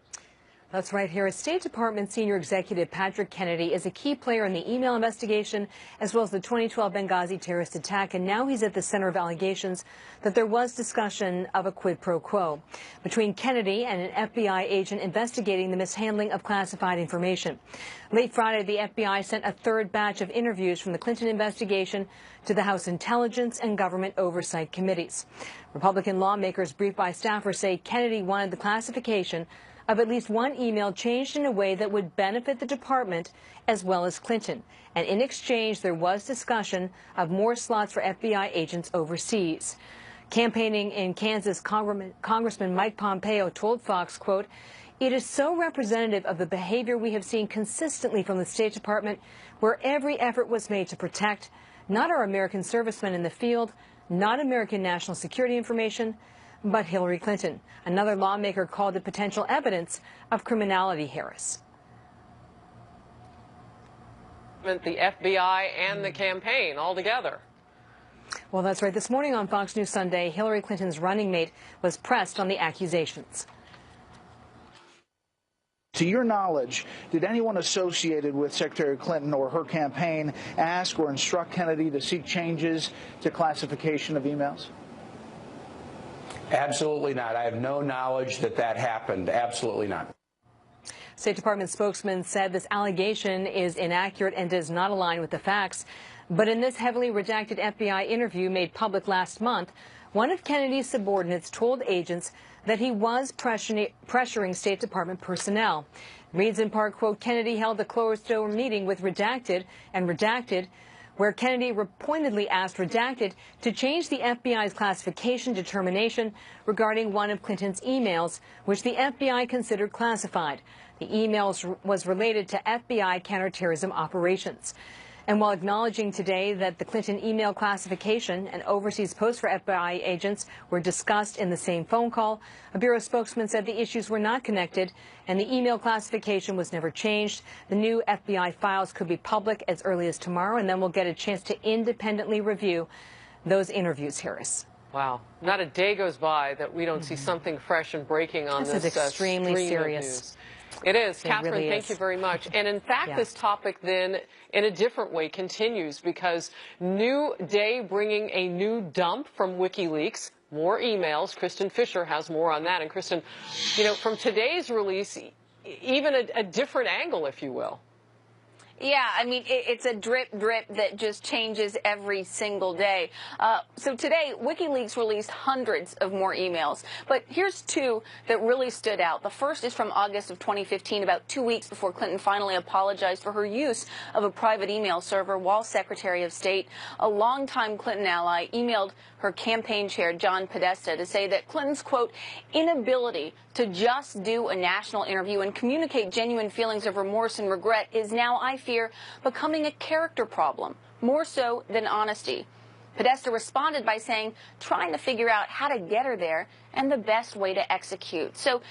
Speaker 3: That's right. Here, State Department Senior Executive Patrick Kennedy is a key player in the email investigation, as well as the 2012 Benghazi terrorist attack, and now he's at the center of allegations that there was discussion of a quid pro quo between Kennedy and an FBI agent investigating the mishandling of classified information. Late Friday, the FBI sent a third batch of interviews from the Clinton investigation to the House Intelligence and Government Oversight Committees. Republican lawmakers briefed by staffers say Kennedy wanted the classification of at least one email changed in a way that would benefit the department as well as Clinton. And in exchange, there was discussion of more slots for FBI agents overseas. Campaigning in Kansas, Congressman Mike Pompeo told Fox, quote, it is so representative of the behavior we have seen consistently from the State Department, where every effort was made to protect not our American servicemen in the field, not American national security information, but Hillary Clinton. Another lawmaker called it potential evidence of criminality, Harris.
Speaker 15: The FBI and the campaign all together.
Speaker 3: Well, that's right. This morning on Fox News Sunday, Hillary Clinton's running mate was pressed on the accusations.
Speaker 4: To your knowledge, did anyone associated with Secretary Clinton or her campaign ask or instruct Kennedy to seek changes to classification of emails?
Speaker 5: Absolutely not. I have no knowledge that that happened. Absolutely not.
Speaker 3: State Department spokesman said this allegation is inaccurate and does not align with the facts. But in this heavily redacted FBI interview made public last month, one of Kennedy's subordinates told agents that he was pressuring State Department personnel. Reads in part, quote, Kennedy held a closed-door meeting with Redacted and Redacted, where Kennedy pointedly asked Redacted to change the FBI's classification determination regarding one of Clinton's emails, which the FBI considered classified. The emails was related to FBI counterterrorism operations. And while acknowledging today that the Clinton email classification and overseas posts for FBI agents were discussed in the same phone call, a Bureau spokesman said the issues were not connected and the email classification was never changed. The new FBI files could be public as early as tomorrow, and then we'll get a chance to independently review those interviews, Harris.
Speaker 15: Wow. Not a day goes by that we don't see something fresh and breaking on
Speaker 3: this
Speaker 15: this
Speaker 3: is extremely serious.
Speaker 15: News. It is. Catherine,
Speaker 3: really
Speaker 15: thank
Speaker 3: is.
Speaker 15: you very much. And in fact, this topic then, in a different way, continues because new day bringing a new dump from Wikileaks. More emails. Kristen Fisher has more on that. And Kristen, you know, from today's release, even a different angle, if you will.
Speaker 6: Yeah, I mean, it's a drip that just changes every single day. So today, WikiLeaks released hundreds of more emails. But here's two that really stood out. The first is from August of 2015, about 2 weeks before Clinton finally apologized for her use of a private email server while Secretary of State. A longtime Clinton ally emailed her campaign chair, John Podesta, to say that Clinton's, quote, inability to just do a national interview and communicate genuine feelings of remorse and regret is now, I fear, becoming a character problem, more so than honesty. Podesta responded by saying, trying to figure out how to get her there and the best way to execute. So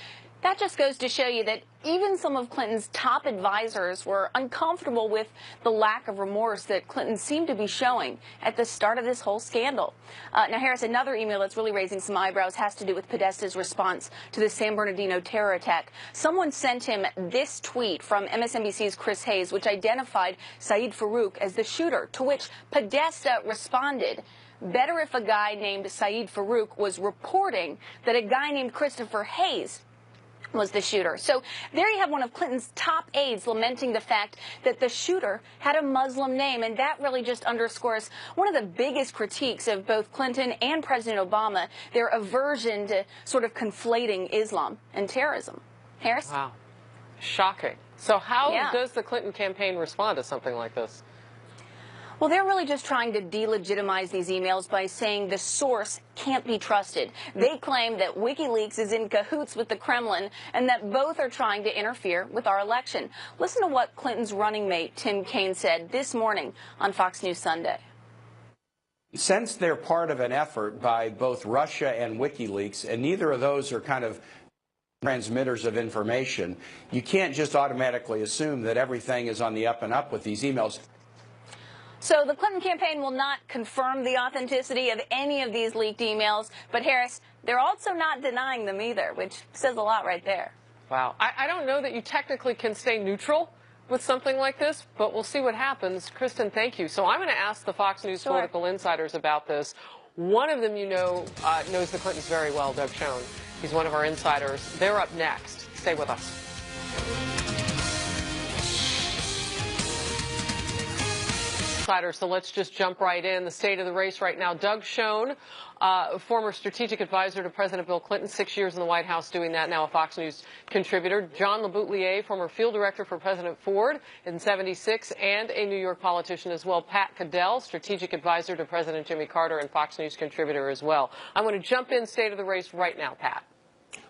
Speaker 6: that just goes to show you that even some of Clinton's top advisors were uncomfortable with the lack of remorse that Clinton seemed to be showing at the start of this whole scandal. Now, Harris, another email that's really raising some eyebrows has to do with Podesta's response to the San Bernardino terror attack. Someone sent him this tweet from MSNBC's Chris Hayes, which identified Saeed Farouk as the shooter, to which Podesta responded, better if a guy named Saeed Farouk was reporting that a guy named Christopher Hayes was the shooter. So there you have one of Clinton's top aides lamenting the fact that the shooter had a Muslim name, and that really just underscores one of the biggest critiques of both Clinton and President Obama, their aversion to sort of conflating Islam and terrorism. Harris?
Speaker 15: Wow. Shocking. So how does the Clinton campaign respond to something like this?
Speaker 6: Well, they're really just trying to delegitimize these emails by saying the source can't be trusted. They claim that WikiLeaks is in cahoots with the Kremlin and that both are trying to interfere with our election. Listen to what Clinton's running mate, Tim Kaine, said this morning on Fox News Sunday.
Speaker 5: Since they're part of an effort by both Russia and WikiLeaks, and neither of those are kind of transmitters of information, you can't just automatically assume that everything is on the up and up with these emails.
Speaker 6: So the Clinton campaign will not confirm the authenticity of any of these leaked emails. But, Harris, they're also not denying them either, which says a lot right there.
Speaker 15: Wow. I don't know that you technically can stay neutral with something like this, but we'll see what happens. Kristen, thank you. So I'm going to ask the Fox News political insiders about this. One of them, you know, knows the Clintons very well, Doug Schoen. He's one of our insiders. They're up next. Stay with us. So let's just jump right in. The state of the race right now. Doug Schoen, former strategic advisor to President Bill Clinton, 6 years in the White House doing that, now a Fox News contributor. John LeBoutelier, former field director for President Ford in '76 and a New York politician as well. Pat Caddell, strategic advisor to President Jimmy Carter and Fox News contributor as well. I'm going to jump in state of the race right now, Pat.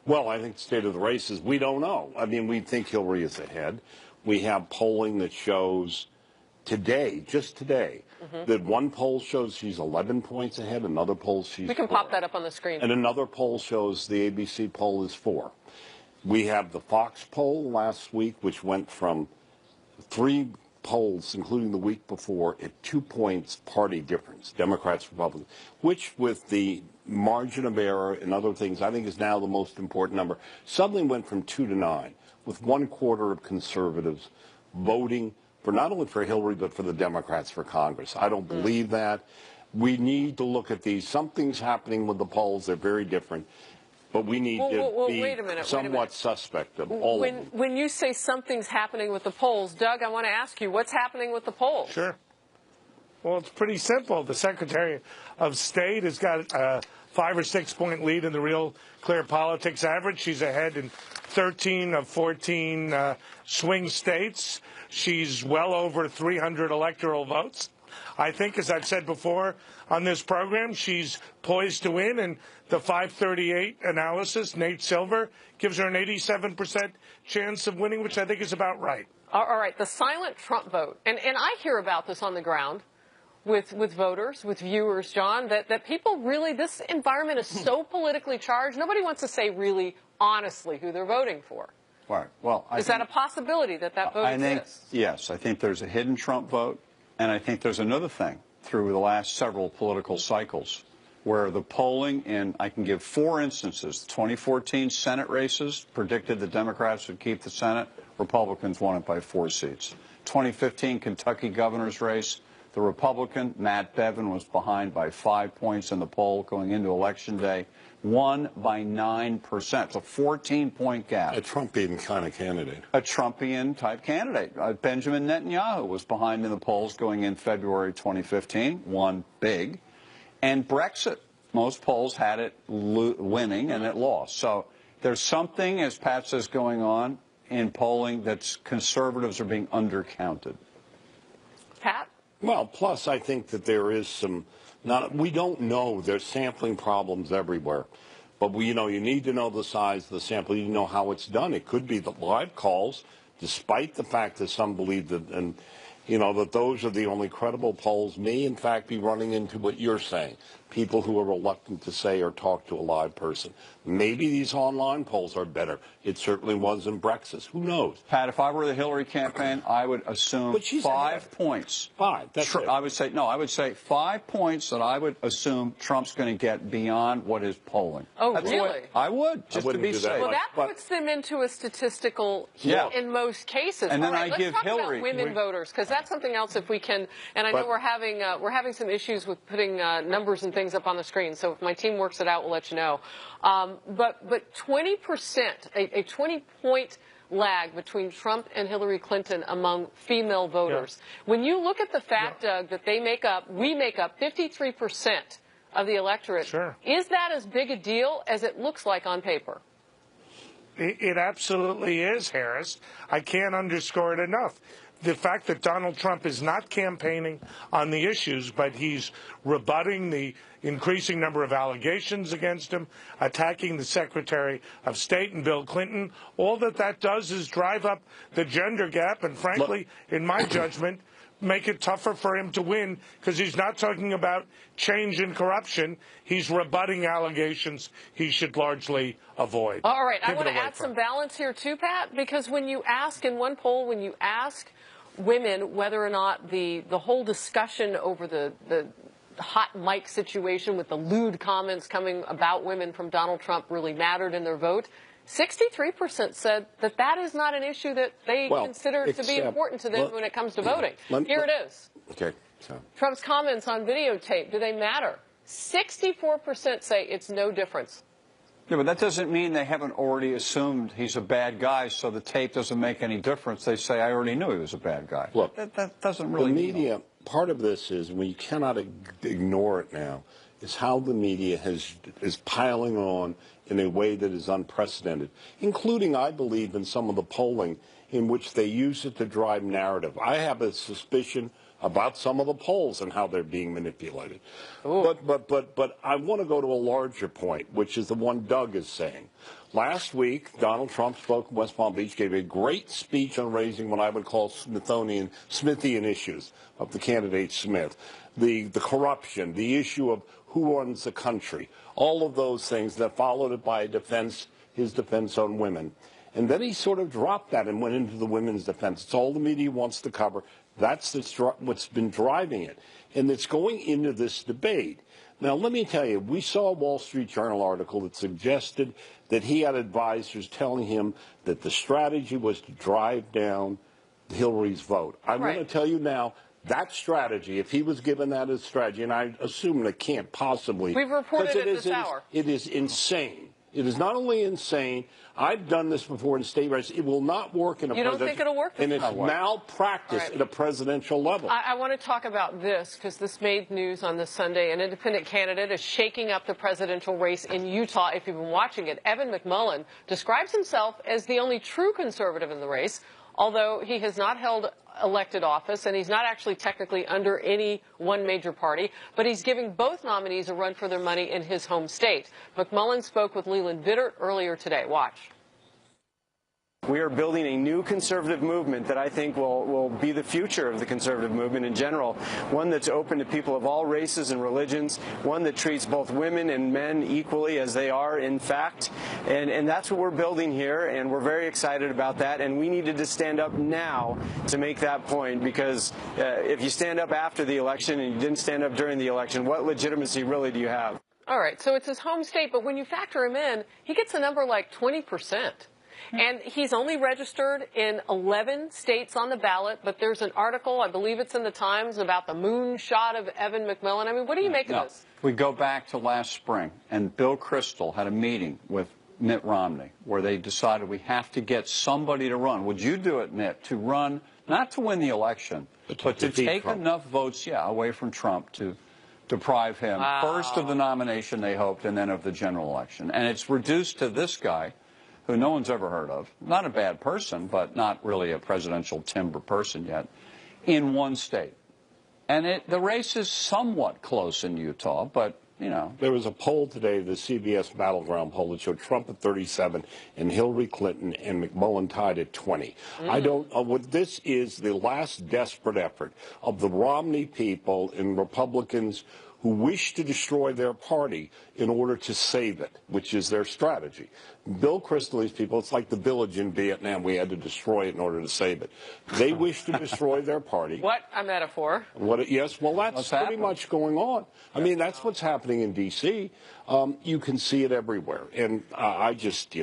Speaker 17: Well, I think the state of the race is we don't know. I mean, we think Hillary is ahead. We have polling that shows today, just today, that one poll shows she's 11 points ahead, another poll she's
Speaker 15: We can
Speaker 17: 4.
Speaker 15: pop that up on the screen.
Speaker 17: And another poll shows the ABC poll is 4. We have the Fox poll last week, which went from 3 polls, including the week before, at 2 points party difference, Democrats, Republicans, which with the margin of error and other things, I think is now the most important number, suddenly went from 2 to 9, with 1/4 of conservatives voting for not only for Hillary, but for the Democrats for Congress. I don't believe that. We need to look at these. Something's happening with the polls. They're very different. But we need to be
Speaker 15: wait a minute,
Speaker 17: somewhat suspect of all of them.
Speaker 15: When you say something's happening with the polls, Doug, I want to ask you, what's happening with the polls?
Speaker 18: Sure. Well, it's pretty simple. The Secretary of State has got a 5 or 6 point lead in the Real Clear Politics average. She's ahead in 13 of 14 swing states. She's well over 300 electoral votes. I think, as I've said before on this program, she's poised to win, and the 538 analysis, Nate Silver, gives her an 87% chance of winning, which I think is about right.
Speaker 15: All right, the silent Trump vote, and I hear about this on the ground with voters, with viewers, John, that people really, this environment is so politically charged, nobody wants to say really honestly who they're voting for.
Speaker 19: Right. Well,
Speaker 15: is that a possibility that vote exists?
Speaker 19: Yes, I think there's a hidden Trump vote, and I think there's another thing through the last several political cycles where the polling, and I can give 4 instances, the 2014 Senate races predicted the Democrats would keep the Senate, Republicans won it by 4 seats. 2015 Kentucky governor's race, the Republican, Matt Bevin, was behind by 5 points in the poll going into Election Day, won by 9%. It's a 14-point gap.
Speaker 17: A Trumpian kind of candidate.
Speaker 19: A Trumpian-type candidate. Benjamin Netanyahu was behind in the polls going in February 2015, won big. And Brexit, most polls had it winning, and it lost. So there's something, as Pat says, going on in polling that's conservatives are being undercounted.
Speaker 15: Pat?
Speaker 17: Well, plus I think that there is some, we don't know. There's sampling problems everywhere. But, you need to know the size of the sample. You know how it's done. It could be the live calls, despite the fact that some believe that, and that those are the only credible polls, may in fact be running into what you're saying. People who are reluctant to say or talk to a live person. Maybe these online polls are better. It certainly was in Brexit. Who knows?
Speaker 19: Pat, if I were the Hillary campaign, I would assume 5 points.
Speaker 17: 5. That's it.
Speaker 19: I would say 5 points that I would assume Trump's going to get beyond what is polling.
Speaker 15: Oh,
Speaker 19: That's
Speaker 15: really?
Speaker 19: I would, just to be safe.
Speaker 15: Well, that puts them into a statistical hit in most cases.
Speaker 19: And then
Speaker 15: let's
Speaker 19: give
Speaker 15: talk
Speaker 19: Hillary
Speaker 15: about women voters, because that's something else if we can. And I know we're having some issues with putting numbers and things up on the screen. So if my team works it out, we'll let you know. But 20%, a 20-point lag between Trump and Hillary Clinton among female voters. Yeah. When you look at the fact, Doug, that we make up 53% of the electorate,
Speaker 18: sure.
Speaker 15: Is that as big a deal as it looks like on paper?
Speaker 18: It absolutely is, Harris. I can't underscore it enough. The fact that Donald Trump is not campaigning on the issues, but he's rebutting the increasing number of allegations against him, attacking the Secretary of State and Bill Clinton, all that does is drive up the gender gap and, frankly, in my judgment, make it tougher for him to win because he's not talking about change and corruption. He's rebutting allegations he should largely avoid.
Speaker 15: All right. I want to add some balance here, too, Pat, because when you ask in one poll, when you ask women whether or not the whole discussion over the hot mic situation with the lewd comments coming about women from Donald Trump really mattered in their vote, 63% said that is not an issue that they consider to be important to them when it comes to voting. Here it is.
Speaker 17: Okay. So.
Speaker 15: Trump's comments on videotape, do they matter? 64% say it's no difference.
Speaker 19: Yeah, but that doesn't mean they haven't already assumed he's a bad guy, so the tape doesn't make any difference. They say, I already knew he was a bad guy.
Speaker 17: Look,
Speaker 19: that doesn't really
Speaker 17: the media, part of this is, we cannot ignore it now, is how the media is piling on in a way that is unprecedented, including, I believe, in some of the polling in which they use it to drive narrative. I have a suspicion about some of the polls and how they're being manipulated. But I want to go to a larger point, which is the one Doug is saying. Last week, Donald Trump spoke in West Palm Beach, gave a great speech on raising what I would call Smithian issues of the candidate Smith, the corruption, the issue of who runs the country, all of those things that followed it by his defense on women. And then he sort of dropped that and went into the women's defense. It's all the media wants to cover. That's what's been driving it. And it's going into this debate. Now, let me tell you, we saw a Wall Street Journal article that suggested that he had advisors telling him that the strategy was to drive down Hillary's vote. I'm going to tell you now, that strategy, if he was given that as strategy, and I assume it can't possibly.
Speaker 15: We've reported it this hour.
Speaker 17: It is insane. It is not only insane. I've done this before in state races. It will not work in a
Speaker 15: presidential. You don't think it'll work?
Speaker 17: And it's malpractice at a presidential level.
Speaker 15: I want to talk about this because this made news on this Sunday. An independent candidate is shaking up the presidential race in Utah. If you've been watching it, Evan McMullin describes himself as the only true conservative in the race, although he has not held elected office, and he's not actually technically under any one major party, but he's giving both nominees a run for their money in his home state. McMullin spoke with Leland Vittert earlier today. Watch.
Speaker 10: We are building a new conservative movement that I think will be the future of the conservative movement in general, one that's open to people of all races and religions, one that treats both women and men equally as they are in fact, and that's what we're building here, and we're very excited about that, and we needed to stand up now to make that point, because if you stand up after the election and you didn't stand up during the election, what legitimacy really do you have?
Speaker 15: All right, so it's his home state, but when you factor him in, he gets a number like 20%. And he's only registered in 11 states on the ballot, but there's an article, I believe it's in the Times, about the moonshot of Evan McMullin. I mean, what do you make of this?
Speaker 19: We go back to last spring, and Bill Kristol had a meeting with Mitt Romney where they decided we have to get somebody to run. Would you do it, Mitt, to run, not to win the election, but to take enough votes, away from Trump to deprive him first of the nomination, they hoped, and then of the general election. And it's reduced to this guy, who no one's ever heard of, not a bad person, but not really a presidential timber person yet, in one state. And the race is somewhat close in Utah, but, you know.
Speaker 17: There was a poll today, the CBS Battleground poll, that showed Trump at 37 and Hillary Clinton and McMullin tied at 20. I don't, what this is the last desperate effort of the Romney people and Republicans who wish to destroy their party in order to save it, which is their strategy. Bill Kristol, these people, it's like the village in Vietnam. We had to destroy it in order to save it. They wish to destroy their party.
Speaker 15: What a metaphor.
Speaker 17: Yes, well, that's pretty much going on. I mean, that's what's happening in D.C. You can see it everywhere. And I just,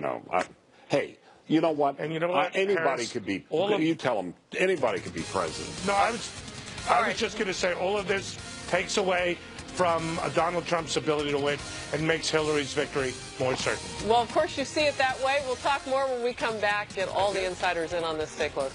Speaker 17: hey, you know what?
Speaker 18: And you know what?
Speaker 17: Anybody
Speaker 18: Harris,
Speaker 17: could be, you tell them, anybody could be president.
Speaker 18: No, I was just going to say all of this takes away from Donald Trump's ability to win and makes Hillary's victory more certain.
Speaker 15: Well, of course, you see it that way. We'll talk more when we come back, get all the insiders in on this. Stay close.